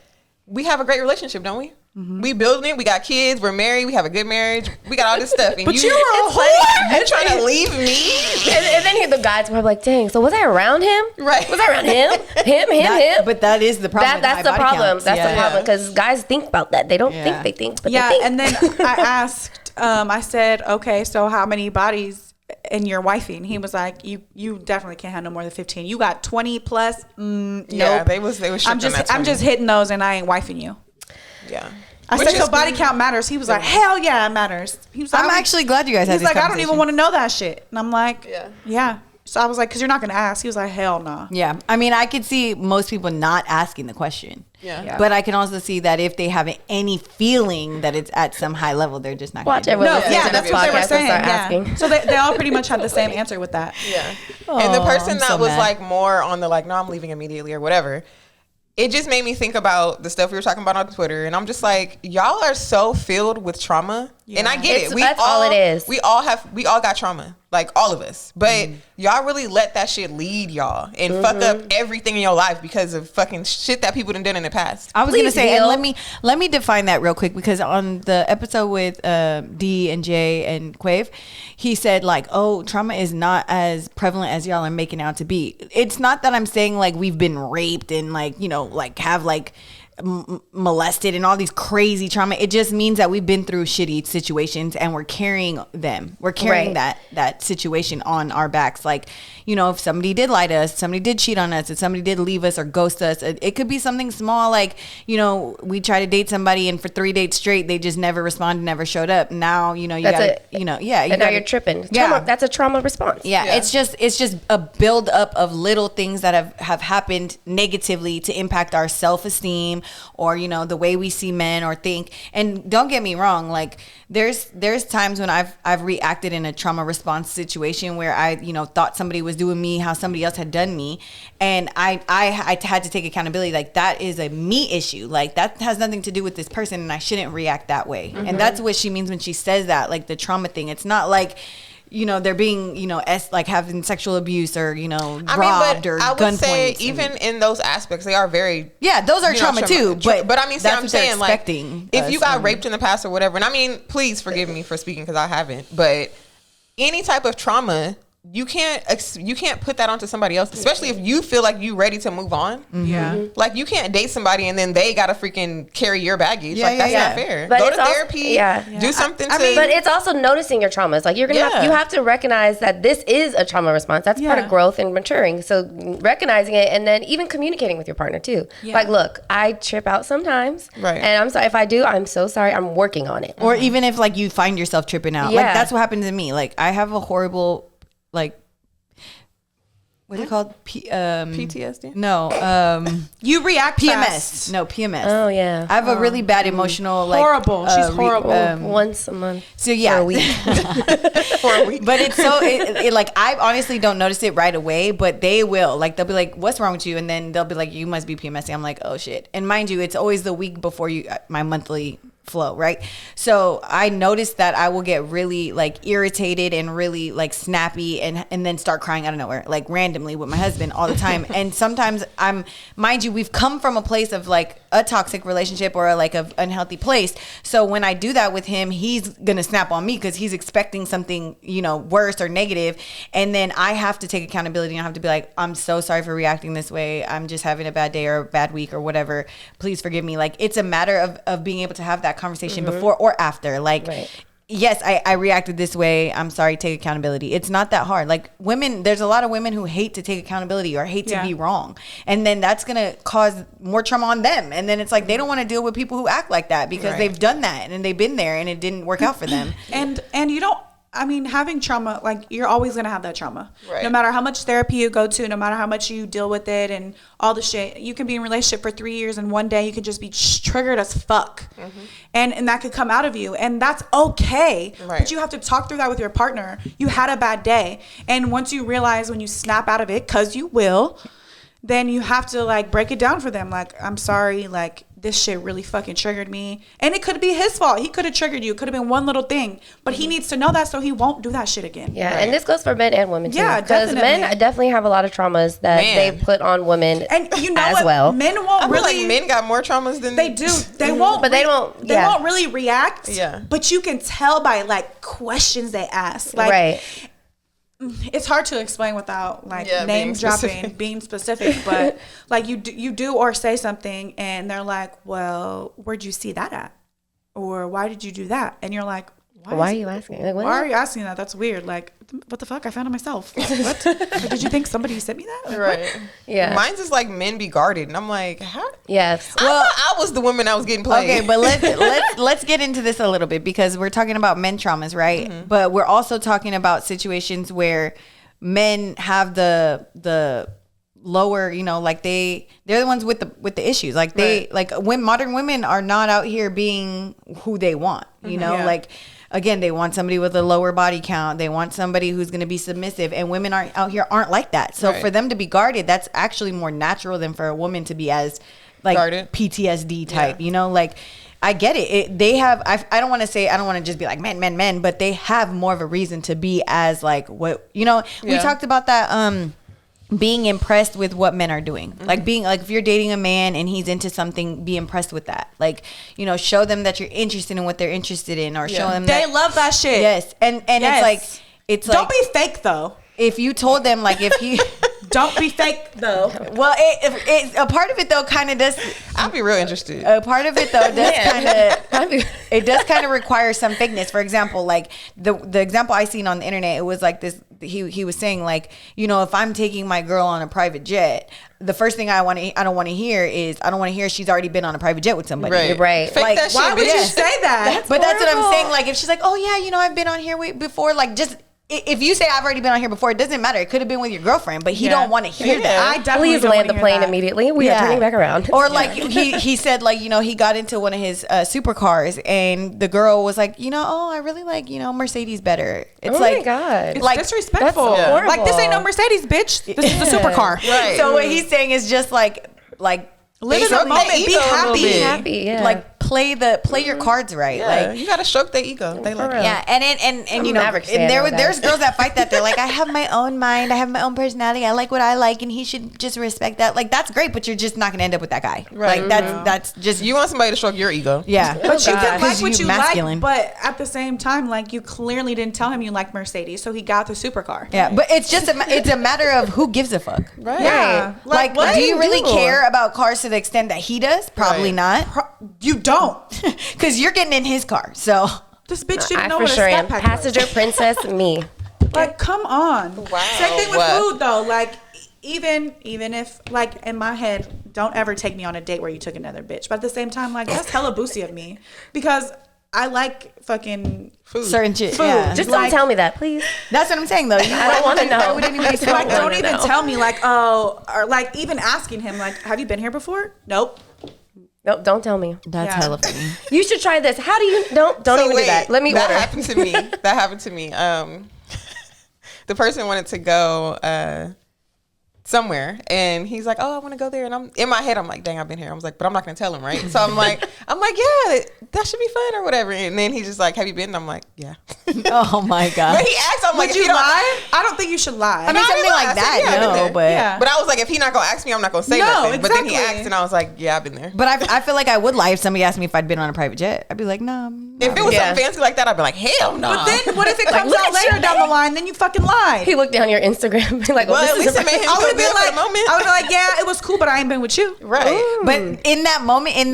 we have a great relationship, don't we? Mm-hmm. We building it. We got kids. We're married. We have a good marriage. We got all this stuff. And but you were a whore. You're trying to leave me. And then the guys were like, dang, so was I around him? Right. Was I around him? Him? But that is the problem. That's the problem. That's the problem because guys think about that. They don't think they think, but they think. And then I asked, I said, okay, so how many bodies in your wifing? He was like, you definitely can't have no more than 15. You got 20 plus. Yeah, nope. they was I'm just hitting those and I ain't wifing you. Yeah. I said, so body count matters. He was like, hell yeah, it matters. He was like, I'm actually glad you guys had this conversation. He's like, I don't even want to know that shit. And I'm like, yeah. So I was like, because you're not going to ask. He was like, hell no. Yeah. I mean, I could see most people not asking the question. Yeah. But I can also see that if they have any feeling that it's at some high level, they're just not going to. That's what they were saying. Asking. So they all pretty much had the same answer with that. Yeah. And the person that was like more on the like, no, I'm leaving immediately or whatever. It just made me think about the stuff we were talking about on Twitter. And I'm just like, y'all are so filled with trauma. Yeah. And I get it. That's all it is. We all got trauma. Like all of us. But y'all really let that shit lead y'all and fuck up everything in your life because of fucking shit that people done in the past. I was going to say, and let me define that real quick, because on the episode with D and J and Quave, he said like, oh, trauma is not as prevalent as y'all are making out to be. It's not that I'm saying like we've been raped and like, you know, like have like molested and all these crazy trauma. It just means that we've been through shitty situations and we're carrying them. We're carrying that situation on our backs. Like, you know, if somebody did lie to us, somebody did cheat on us, if somebody did leave us or ghost us, it could be something small. Like, you know, we try to date somebody and for 3 dates straight, they just never responded, never showed up. Now, you know, you got, you know, and now you're tripping. Trauma, that's a trauma response. Yeah. It's just a build up of little things that have happened negatively to impact our self-esteem or, you know, the way we see men or think. And don't get me wrong, like there's times when I've reacted in a trauma response situation where I, you know, thought somebody was doing me how somebody else had done me, and I had to take accountability. Like, that is a me issue. Like, that has nothing to do with this person, and I shouldn't react that way. Mm-hmm. And that's what she means when she says that, like the trauma thing. It's not like, you know, they're being, you know, like having sexual abuse or, you know, robbed or gunpoint. I would say even in those aspects, they are very... Yeah, those are trauma too. But I mean, I'm saying, like, if you got raped in the past or whatever, and I mean, please forgive me for speaking because I haven't, but any type of trauma... You can't put that onto somebody else, especially if you feel like you ready to move on. Mm-hmm. Yeah, like you can't date somebody and then they gotta freaking carry your baggage. Like that's not fair. But go to therapy. Do something. I mean, but it's also noticing your traumas. Like you're gonna you have to recognize that this is a trauma response. That's part of growth and maturing. So recognizing it and then even communicating with your partner too. Yeah. Like, look, I trip out sometimes, right? And I'm sorry if I do. I'm so sorry. I'm working on it. Or even if like you find yourself tripping out, like that's what happened to me. Like I have a horrible. Like, what's it called? PTSD? No. You react PMS. fast. No, PMS. Oh, yeah. I have a really bad emotional, like... Horrible. She's horrible. Once a month. So, yeah. For a week. For a week. But it's so... It, like, I honestly don't notice it right away, but they will. Like, they'll be like, what's wrong with you? And then they'll be like, you must be PMSing. I'm like, oh, shit. And mind you, it's always the week before my monthly... flow, right? So I noticed that I will get really like irritated and really like snappy and then start crying out of nowhere, like randomly with my husband all the time. And sometimes mind you, we've come from a place of like a toxic relationship or like an unhealthy place. So when I do that with him, he's gonna snap on me because he's expecting something, you know, worse or negative. And then I have to take accountability and I have to be like, I'm so sorry for reacting this way. I'm just having a bad day or a bad week or whatever. Please forgive me. Like, it's a matter of being able to have that conversation before or after. Like, yes, I reacted this way. I'm sorry. Take accountability. It's not that hard. Like, women, there's a lot of women who hate to take accountability or hate to be wrong. And then that's going to cause more trauma on them. And then it's like, they don't want to deal with people who act like that because they've done that and they've been there and it didn't work out for them. And you don't, I mean, having trauma, like, you're always going to have that trauma. Right. No matter how much therapy you go to, no matter how much you deal with it and all the shit. You can be in a relationship for 3 years and one day you could just be triggered as fuck. Mm-hmm. And that could come out of you. And that's okay. Right. But you have to talk through that with your partner. You had a bad day. And once you realize when you snap out of it, because you will, then you have to, like, break it down for them. Like, I'm sorry, like, this shit really fucking triggered me. And it could be his fault. He could have triggered you. It could have been one little thing. But he needs to know that so he won't do that shit again. Yeah, and this goes for men and women too. Yeah, because men definitely have a lot of traumas that they put on women and you know as what? well. Men won't really... I feel like men got more traumas than... They do. They won't... But they don't... They won't really react. Yeah. But you can tell by, like, questions they ask. Like, it's hard to explain without like name dropping, being specific, but like you do or say something and they're like, well, where'd you see that at? Or why did you do that? And you're like, why are you asking? Like, why are you asking that? That's weird. Like, what the fuck? I found it myself. What? Like, did you think somebody sent me that? Like, right. What? Yeah. Mine's is like men be guarded, and I'm like, how? Yes. Well, I was the woman that was getting played. Okay, but let's get into this a little bit because we're talking about men traumas, right? Mm-hmm. But we're also talking about situations where men have the lower, you know, like they're the ones with the issues. Like when modern women are not out here being who they want, you know, like. Again, they want somebody with a lower body count. They want somebody who's going to be submissive. And women aren't like that. So for them to be guarded, that's actually more natural than for a woman to be as like guarded. PTSD type, you know, like I get it. They have, I don't want to just be like men, but they have more of a reason to be as like what, you know, we talked about that, being impressed with what men are doing. Mm-hmm. Like being like, if you're dating a man and he's into something, be impressed with that. Like, you know, show them that you're interested in what they're interested in, or show them they love that shit. Yes. And it's like don't be fake though. If you told them like if he Don't be fake though. Well, a part of it though kind of does. I'd be real interested. A part of it though does it does kind of require some fakeness. For example, like the example I seen on the internet, it was like this. He was saying like, you know, if I'm taking my girl on a private jet, the first thing I don't want to hear she's already been on a private jet with somebody. Right. Fake Like, that Why shit, would you bitch. say that? But that's what I'm saying. Like, if she's like, oh yeah, you know, I've been on here before. Like, just if you say I've already been on here before, it doesn't matter. It could have been with your girlfriend, but he don't want to hear that. I definitely Please don't land the wanna hear plane that. immediately. We are turning back around. Or like he said, like, you know, he got into one of his supercars, and the girl was like, you know, oh, I really like, you know, Mercedes better. It's oh like, my God. It's like disrespectful. That's horrible. Like, this ain't no Mercedes, bitch. This is a supercar. Right. So what he's saying is just like Live in the Stroke moment. that Be ego a little happy. bit. Happy, yeah. like play your cards right. Yeah, Like, you gotta stroke their ego. They like real. yeah, and you know, Maverick and fan, there's girls that fight that. They're like, I have my own mind, I have my own personality, I like what I like, and he should just respect that. Like, that's great, but you're just not gonna end up with that guy. Right. Like, that's just You want somebody to stroke your ego. yeah. But you can like Because what you masculine. like, but at the same time, like, you clearly didn't tell him you like Mercedes, so he got the supercar. Yeah, but it's just it's a matter of who gives a fuck. Right. Yeah. Like, what do you really do? care about cars to the extent that he does? Probably Right. not. You don't. Because you're getting in his car. So This bitch didn't I know for what a sure step am. pack Passenger was. princess, me. Like, come on. Wow. Same thing with What? food though. Like, even if, like, in my head, don't ever take me on a date where you took another bitch. But at the same time, like, that's hella boosie of me, because I like fucking certain shit. Food. Yeah. Just Like- don't tell me that, please. That's what I'm saying though. I don't want to know. Why would anybody say like, that? don't wanna even know. tell me, like, oh, or like even asking him, like, have you been here before? Nope. Nope, don't tell me. That's Yeah. hella funny. You should try this. How do you don't So even wait, do that. Let me that order. happened to me. That happened to me. The person wanted to go somewhere, and he's like, "Oh, I want to go there." And I'm in my head, I'm like, "Dang, I've been here." I was like, "But I'm not gonna tell him, right?" So I'm like, "Yeah, that should be fun or whatever." And then he's just like, "Have you been?" And I'm like, "Yeah." Oh my god. But he asked, I'm like, Would if you don't- lie? I don't think you should lie. I mean, I something didn't lie. like I said, that, yeah, I've been no, there. but Yeah. But I was like, if he's not gonna ask me, I'm not gonna say No, nothing. But then he exactly. asked, and I was like, "Yeah, I've been there." but I feel like I would lie if somebody asked me if I'd been on a private jet. I'd be like, no. I'm If it was Yeah. something fancy like that, I'd be like, "Hell no." But then what if it comes look out at later you. down the line? Then you fucking lied. He looked down your Instagram and be like, well, well, at this least is it made him I feel would have good been for like, the moment. I would have been like, yeah, it was cool, but I ain't been with you. Right. But in that moment, in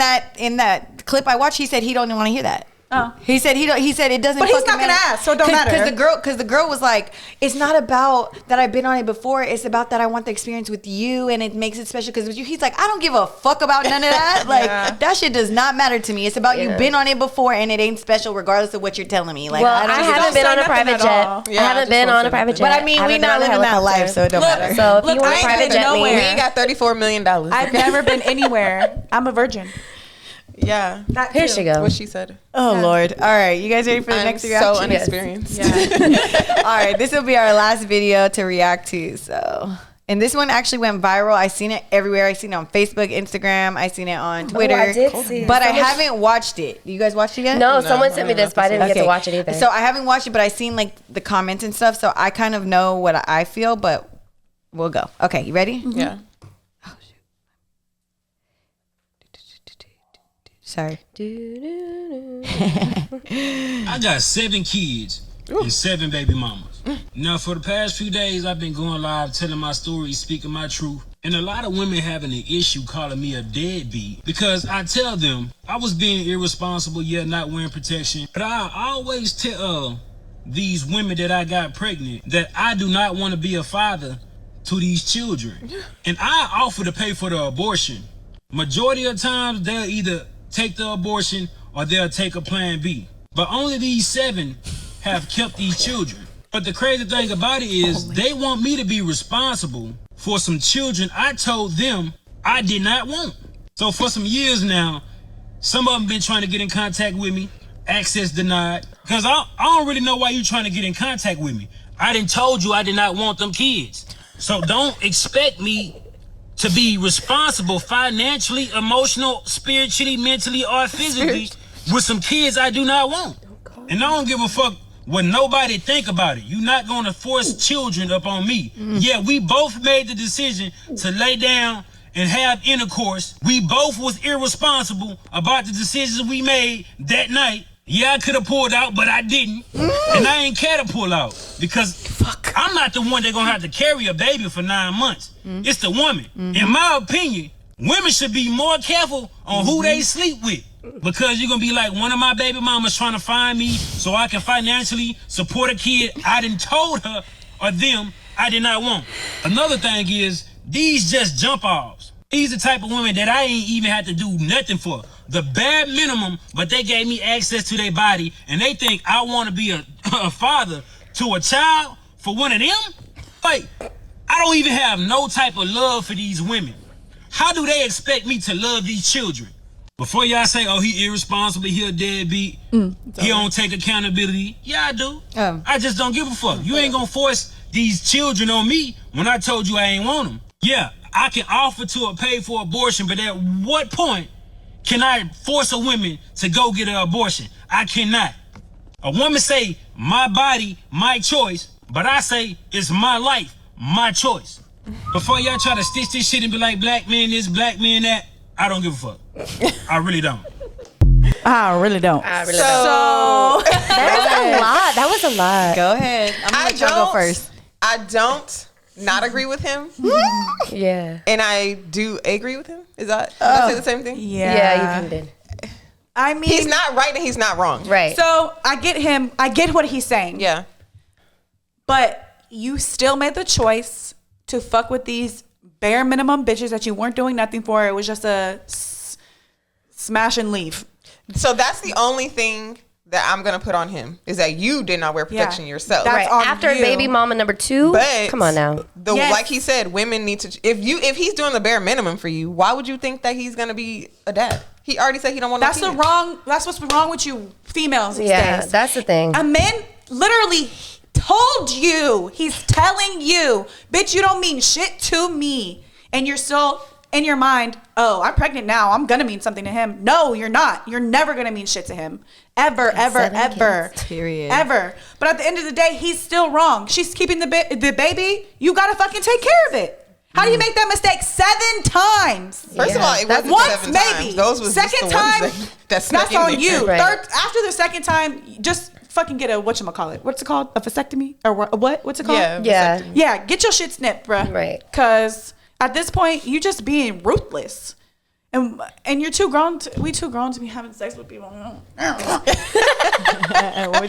that clip I watched, he said he don't want to hear that. Oh. He said he said it doesn't. But he's fucking not gonna matter. ask, so it don't matter. Because the girl was like, it's not about that I've been on it before. It's about that I want the experience with you, and it makes it special because with you. He's like, I don't give a fuck about none of that. Like that shit does not matter to me. It's about you've been on it before, and it ain't special regardless of what you're telling me. Like, well, I don't I give a haven't fuck. been on a nothing private at jet. all. Yeah, I I haven't just been don't on say a private nothing. jet. But I mean, we haven't been not on a living that helicopter. life, so it don't matter. So if Look, you want I a ain't private been jet, nowhere. We me. ain't got $34 million. I've never been anywhere. I'm a virgin. Yeah. That Here too. she goes. What she said. Oh Lord! All right, you guys ready for the I'm next so reaction? inexperienced. All right, this will be our last video to react to. So, and this one actually went viral. I seen it everywhere. I seen it on Facebook, Instagram. I seen it on Twitter. I did see it. but I Someone- haven't watched it. You guys watched it yet? No, No, someone I sent me don't this, but I didn't get to watch it either. So I haven't watched it, but I seen like the comments and stuff. So I kind of know what I feel. But we'll go. Okay, you ready? Yeah. Sorry. I got 7 kids and 7 baby mamas. Now, for the past few days, I've been going live, telling my story, speaking my truth. And a lot of women having an issue calling me a deadbeat because I tell them I was being irresponsible, yet not wearing protection. But I always tell these women that I got pregnant that I do not want to be a father to these children. And I offer to pay for the abortion. Majority of times, they'll either take the abortion or they'll take a plan B. But only these 7 have kept these children. But the crazy thing about it is they want me to be responsible for some children I told them I did not want. So for some years now, some of them been trying to get in contact with me, access denied, because I don't really know why you trying to get in contact with me. I done told you I did not want them kids. So don't expect me to be responsible financially, emotional, spiritually, mentally, or physically with some kids I do not want. And I don't give a fuck what nobody think about it. You're not gonna force children up on me. Yeah, we both made the decision to lay down and have intercourse. We both was irresponsible about the decisions we made that night. Yeah, I could have pulled out, but I didn't. And I ain't care to pull out because I'm not the one that's going to have to carry a baby for 9 months. It's the woman. In my opinion, women should be more careful on who they sleep with. Because you're going to be like, one of my baby mamas trying to find me so I can financially support a kid I done told her or them I did not want. Another thing is, these just jump offs. These the type of women that I ain't even had to do nothing for. The bare minimum, but they gave me access to their body and they think I want to be a father to a child for one of them? Like, I don't even have no type of love for these women. How do they expect me to love these children? Before y'all say, oh, he irresponsible, he a deadbeat, he don't take accountability. Yeah, I do. I just don't give a fuck. You ain't gonna force these children on me when I told you I ain't want them. Yeah, I can offer to pay for abortion, but at what point can I force a woman to go get an abortion? I cannot. A woman say, my body, my choice, but I say, it's my life, my choice. Before y'all try to stitch this shit and be like, black man this, black man that, I don't give a fuck. I really don't. I really don't. So that was a lot. Go ahead. I'm gonna let y'all go first. I don't not agree with him. Yeah. And I do agree with him. Is that did I say the same thing? Yeah, you did. I mean, he's not right and he's not wrong. Right. So I get him. I get what he's saying. Yeah. But you still made the choice to fuck with these bare minimum bitches that you weren't doing nothing for. It was just a smash and leave. So that's the only thing that I'm gonna put on him is that you did not wear protection yourself. That's right. on After you. baby mama number 2, but come on now. Like he said, women need to. If he's doing the bare minimum for you, why would you think that he's gonna be a dad? He already said he don't want. That's no the kids. wrong. That's what's wrong with you females these Yeah, days. that's the thing. A man literally told you. He's telling you, bitch, you don't mean shit to me, and you're still in your mind, oh, I'm pregnant now, I'm gonna mean something to him. No, you're not. You're never gonna mean shit to him. Ever. Period. Ever. But at the end of the day, he's still wrong. She's keeping the baby. You gotta fucking take care of it. How do you make that mistake 7 times? First of all, it wasn't once 7 maybe. times. Those was second just the time. ones that snuck That's in on there. you. Right. Third, after the second time, just fucking get a whatchamacallit. What's it called? A vasectomy or what? What's it called? Yeah. Yeah, get your shit snipped, bruh. Right. Because at this point, you just being ruthless. And you're too grown. We too grown to be having sex with people. What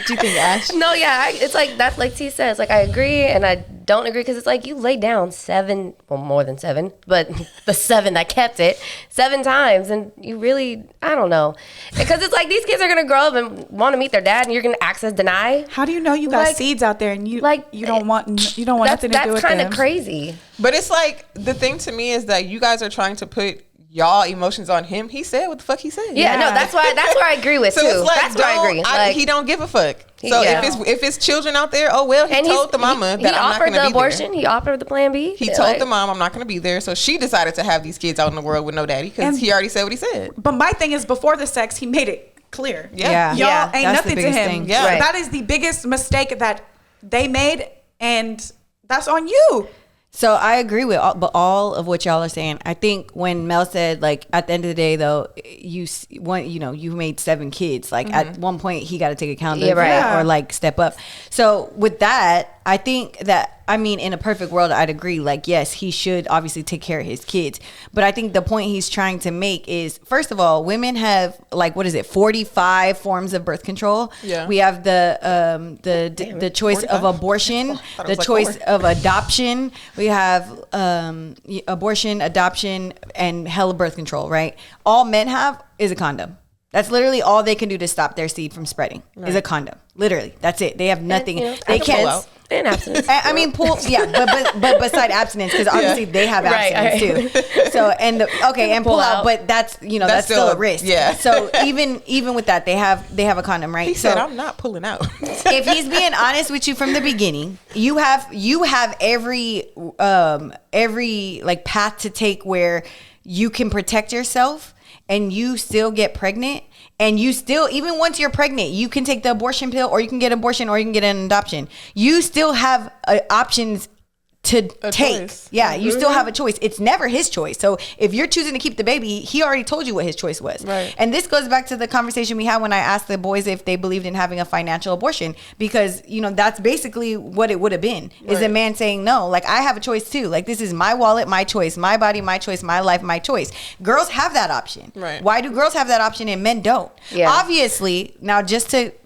do you think, Ash? No, yeah, it's like that's like T says. Like I agree and I don't agree because it's like you lay down 7, well more than 7, but the 7 that kept it 7 times, and you really I don't know because it's like these kids are gonna grow up and want to meet their dad, and you're gonna access deny. How do you know you got Like- seeds out there and you like, you don't want nothing to do with them? That's kind of crazy. But it's like the thing to me is that you guys are trying to put y'all emotions on him. He said what the fuck he said. Yeah, no, that's where I agree with So too. it's like, That's where I agree. Like, he don't give a fuck. So Yeah. if it's children out there, oh well, he told the mama that I'm not offered going to the be abortion. there. He offered the plan B. He told the mom I'm not going to be there. So she decided to have these kids out in the world with no daddy because And- he already said what he said. But my thing is, before the sex, he made it clear. Yeah. Y'all Yeah, ain't that's the nothing to biggest him. thing. Yeah. Right. That is the biggest mistake that they made, and that's on you. So I agree with all of what y'all are saying. I think when Mel said, like, at the end of the day, though, you made 7 kids. Like, at one point, he got to take accountability for that or, like, step up. So with that, I think that, I mean, in a perfect world, I'd agree. Like, yes, he should obviously take care of his kids. But I think the point he's trying to make is, first of all, women have, like, 45 forms of birth control. Yeah. We have the choice of 45? abortion, Thought it the was like choice 4. of adoption. We have abortion, adoption, and hella birth control, right? All men have is a condom. That's literally all they can do to stop their seed from spreading is a condom. Literally. That's it. They have nothing. They can't. And abstinence. I mean, but beside abstinence, because obviously they have abstinence too. So and pull out, but that's that's still a risk. Yeah. So even with that, they have a condom, right? He so said I'm not pulling out. if he's being honest with you from the beginning, you have every like path to take where you can protect yourself and you still get pregnant. And you still, even once you're pregnant, you can take the abortion pill or you can get abortion or you can get an adoption. You still have options to take. choice. Yeah, you still have a choice. It's never his choice. So if you're choosing to keep the baby, he already told you what his choice was. Right. And this goes back to the conversation we had when I asked the boys if they believed in having a financial abortion, because that's basically what it would have been. Is a man saying no, like, I have a choice too. Like, this is my wallet, my choice, my body, my choice, my life, my choice. Girls have that option. Right. Why do girls have that option and men don't? Yeah. Obviously, now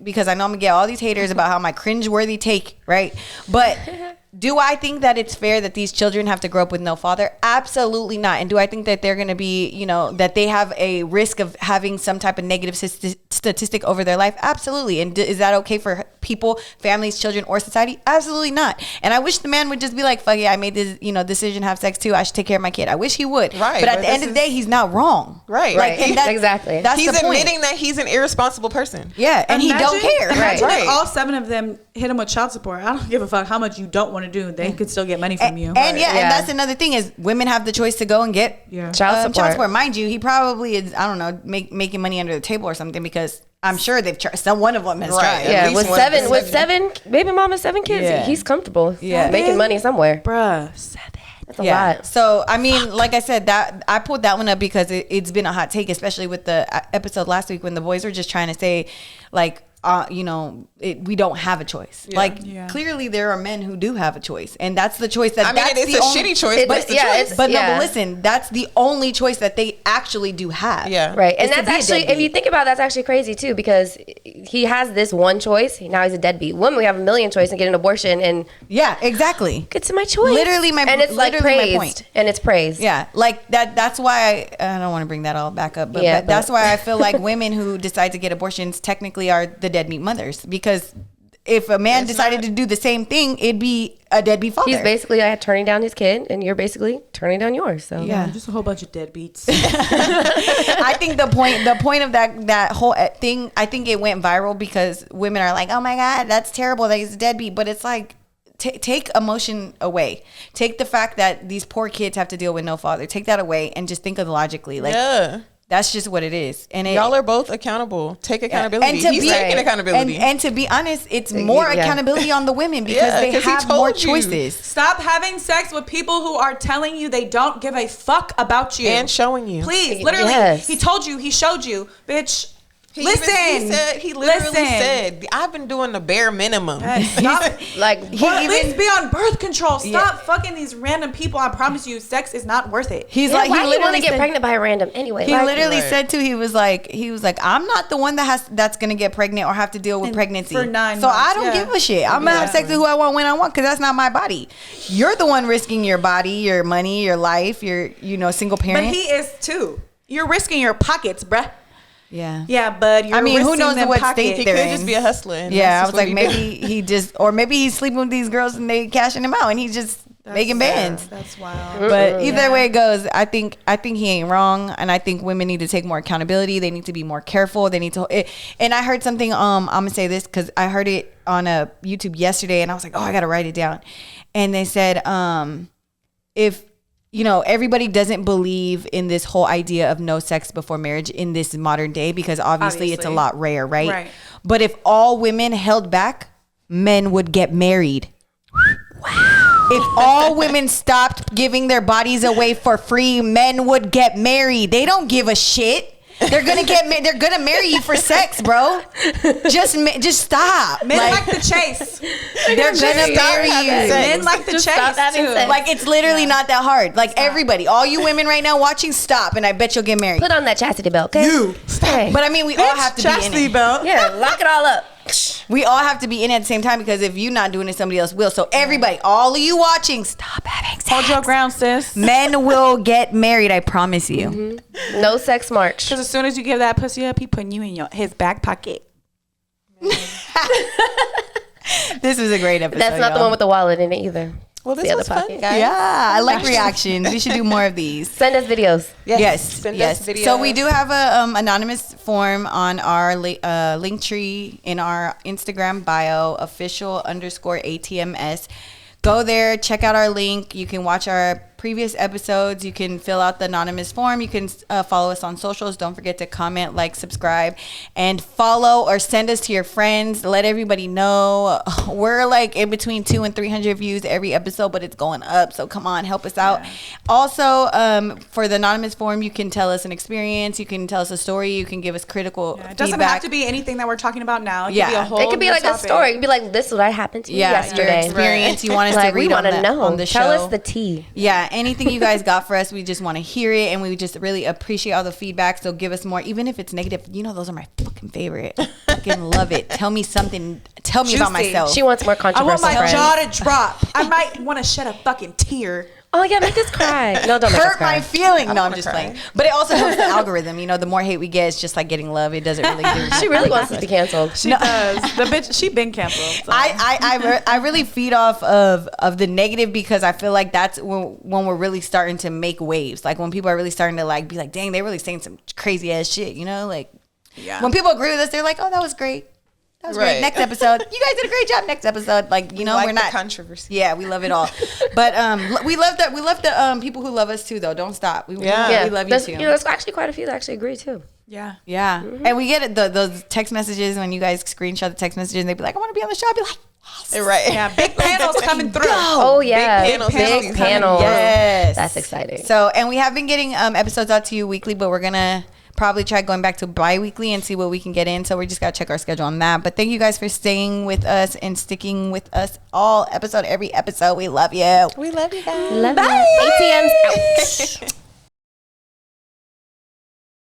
because I know I'm gonna get all these haters about how my cringeworthy take, right? But do I think that it's fair that these children have to grow up with no father? Absolutely not. And do I think that they're going to be, that they have a risk of having some type of negative statistic over their life? Absolutely. And is that okay for people, families, children, or society? Absolutely not. And I wish the man would just be like, fuck yeah, I made this, decision to have sex too. I should take care of my kid. I wish he would. Right. But at the end of the day, he's not wrong. Right. Like, and Exactly. That's He's the point. admitting that he's an irresponsible person. Yeah. And he don't care. Imagine Right. if all 7 of them hit him with child support. I don't give a fuck how much you don't want to do. They could still get money from you. And and that's another thing is women have the choice to go and get Child support. Mind you, he probably is, I don't know, making money under the table or something, because I'm sure they've tried. One of them has tried. At Yeah, least with one seven, person. with 7 baby mama, 7 kids, Yeah. he's comfortable. Yeah. Making money somewhere. Bruh, 7. That's a lot. So I mean, like I said, that I pulled that one up because it's been a hot take, especially with the episode last week when the boys were just trying to say, like, we don't have a choice. Clearly there are men who do have a choice, and that's the choice that. I mean, it's a shitty choice, but it's the choice. But listen, that's the only choice that they actually do have. Yeah. Right. And It's to that's be a actually, if deadbeat. you think about it, that's actually crazy too, because he has this one choice. Now he's a deadbeat. Women, we have a million choice and get an abortion, and Yeah, exactly. get to my choice. Literally my- and it's like literally my praised. point. And it's praised. Yeah, like that. That's why I don't want to bring that all back up, but, Yeah, that's why I feel like women who decide to get abortions technically are the deadbeat mothers, because if a man decided to do the same thing, it'd be a deadbeat father. He's basically turning down his kid, and you're basically turning down yours. So Yeah. Just a whole bunch of deadbeats. I think the point of that whole thing, I think it went viral because women are like, oh my God, that's terrible that he's a deadbeat. But it's like, take emotion away. Take the fact that these poor kids have to deal with no father. Take that away and just think of logically. Like, that's just what it is. And y'all are both accountable. Take accountability. He's taking accountability. And to be honest, it's more accountability on the women because they 'cause he have told more you. choices. Stop having sex with people who are telling you they don't give a fuck about you. And showing you. Please, literally. Yes. He told you. He showed you. Bitch, He listen. he literally Listen. said, I've been doing the bare minimum. Stop. like At least be on birth control. Stop fucking these random people. I promise you, sex is not worth it. He's yeah, like, why he do you want literally to get said, pregnant by a random anyway? he Like, literally said too, he was like, I'm not the one that's gonna get pregnant or have to deal with And pregnancy for 9 so I months, don't yeah. give a shit. I'm gonna have sex with who I want when I want, because that's not my body. You're the one risking your body, your money, your life, your single parent. But he is too. You're risking your pockets, bruh. yeah. Yeah, bud. You're I mean, who risking knows them what pockets. state He they're could in. just be a hustler. And Yeah, I that's was like, what maybe maybe he's sleeping with these girls and they cashing him out and he's just making bands. That's wild. But either way it goes, I think he ain't wrong, and I think women need to take more accountability. They need to be more careful. They need to. And I heard something. I'm gonna say this because I heard it on a YouTube yesterday, and I was like, oh, I gotta write it down. And they said, if everybody doesn't believe in this whole idea of no sex before marriage in this modern day, because obviously it's a lot rare, right? But if all women held back, men would get married. If all women stopped giving their bodies away for free, men would get married. They don't give a shit. They're gonna they're gonna marry you for sex, bro. Just stop. Men like the chase. They're gonna marry you. Men like the chase stop having too. sex. Like, it's literally not that hard. Like, everybody, all you women right now watching, stop, and I bet you'll get married. put on that chastity belt, okay? Hey. But I mean, we all have to be in Chastity it. belt. Yeah, lock it all up. We all have to be in it at the same time, because if you're not doing it, somebody else will. So everybody, all of you watching, stop having sex. Hold your ground, sis. Men will get married, I promise you. Mm-hmm. No sex march. Because as soon as you give that pussy up, he putting you in his back pocket. This was a great episode. That's not the y'all. one with the wallet in it either. Well, this The was other fun, pocket. guys. Yeah, I like reactions. We should do more of these. Send us videos. Yes, Send us videos. So we do have a anonymous form on our link tree in our Instagram bio, official _ATMS. Go there, check out our link. You can watch our previous episodes. You can fill out the anonymous form. You can follow us on socials. Don't forget to comment, like, subscribe, and follow or send us to your friends. Let everybody know. We're like in between 200 and 300 views every episode, but it's going up. So come on, help us out. Yeah. Also, for the anonymous form, you can tell us an experience. You can tell us a story. You can give us critical feedback. It doesn't have to be anything that we're talking about now. It could be a whole it could be like topic. A story. It could be like, this is what happened to me yesterday. Your experience. You want us to read on the show. Tell us the tea. Yeah, anything you guys got for us, we just want to hear it, and we just really appreciate all the feedback. So give us more, even if it's negative. You know, those are my fucking favorite. Fucking love it. Tell me something. Tell me about myself. She wants more controversial. I want my jaw to drop. I might want to shed a fucking tear. Oh yeah, make us cry. No, don't make us cry. Hurt my feeling. No, I'm just playing. But it also helps the algorithm. You know, the more hate we get, it's just like getting love. It doesn't really do. She really wants us to be canceled. She does. The bitch, she been canceled. So. I really feed off of the negative because I feel like that's when we're really starting to make waves. Like when people are really starting to like be like, dang, they're really saying some crazy ass shit. You know, like when people agree with us, they're like, oh, that was great. That was great. Next episode, you guys did a great job. Next episode, like you know, like we're not controversy. Yeah, we love it all. But we love that. We love the people who love us too, though. Don't stop. We love you too. You know, there's actually quite a few that actually agree too. Yeah. Mm-hmm. And we get it. Those text messages when you guys screenshot the text messages, and they be like, "I want to be on the show." I'll be like, yes. Right. Yeah. Big panels coming through. Oh yeah. Big panels. Yes. That's exciting. So, and we have been getting episodes out to you weekly, but we're gonna probably try going back to bi-weekly and see what we can get in. So we just got to check our schedule on that. But thank you guys for staying with us and sticking with us every episode. We love you. We love you guys. Love you. ATMs out.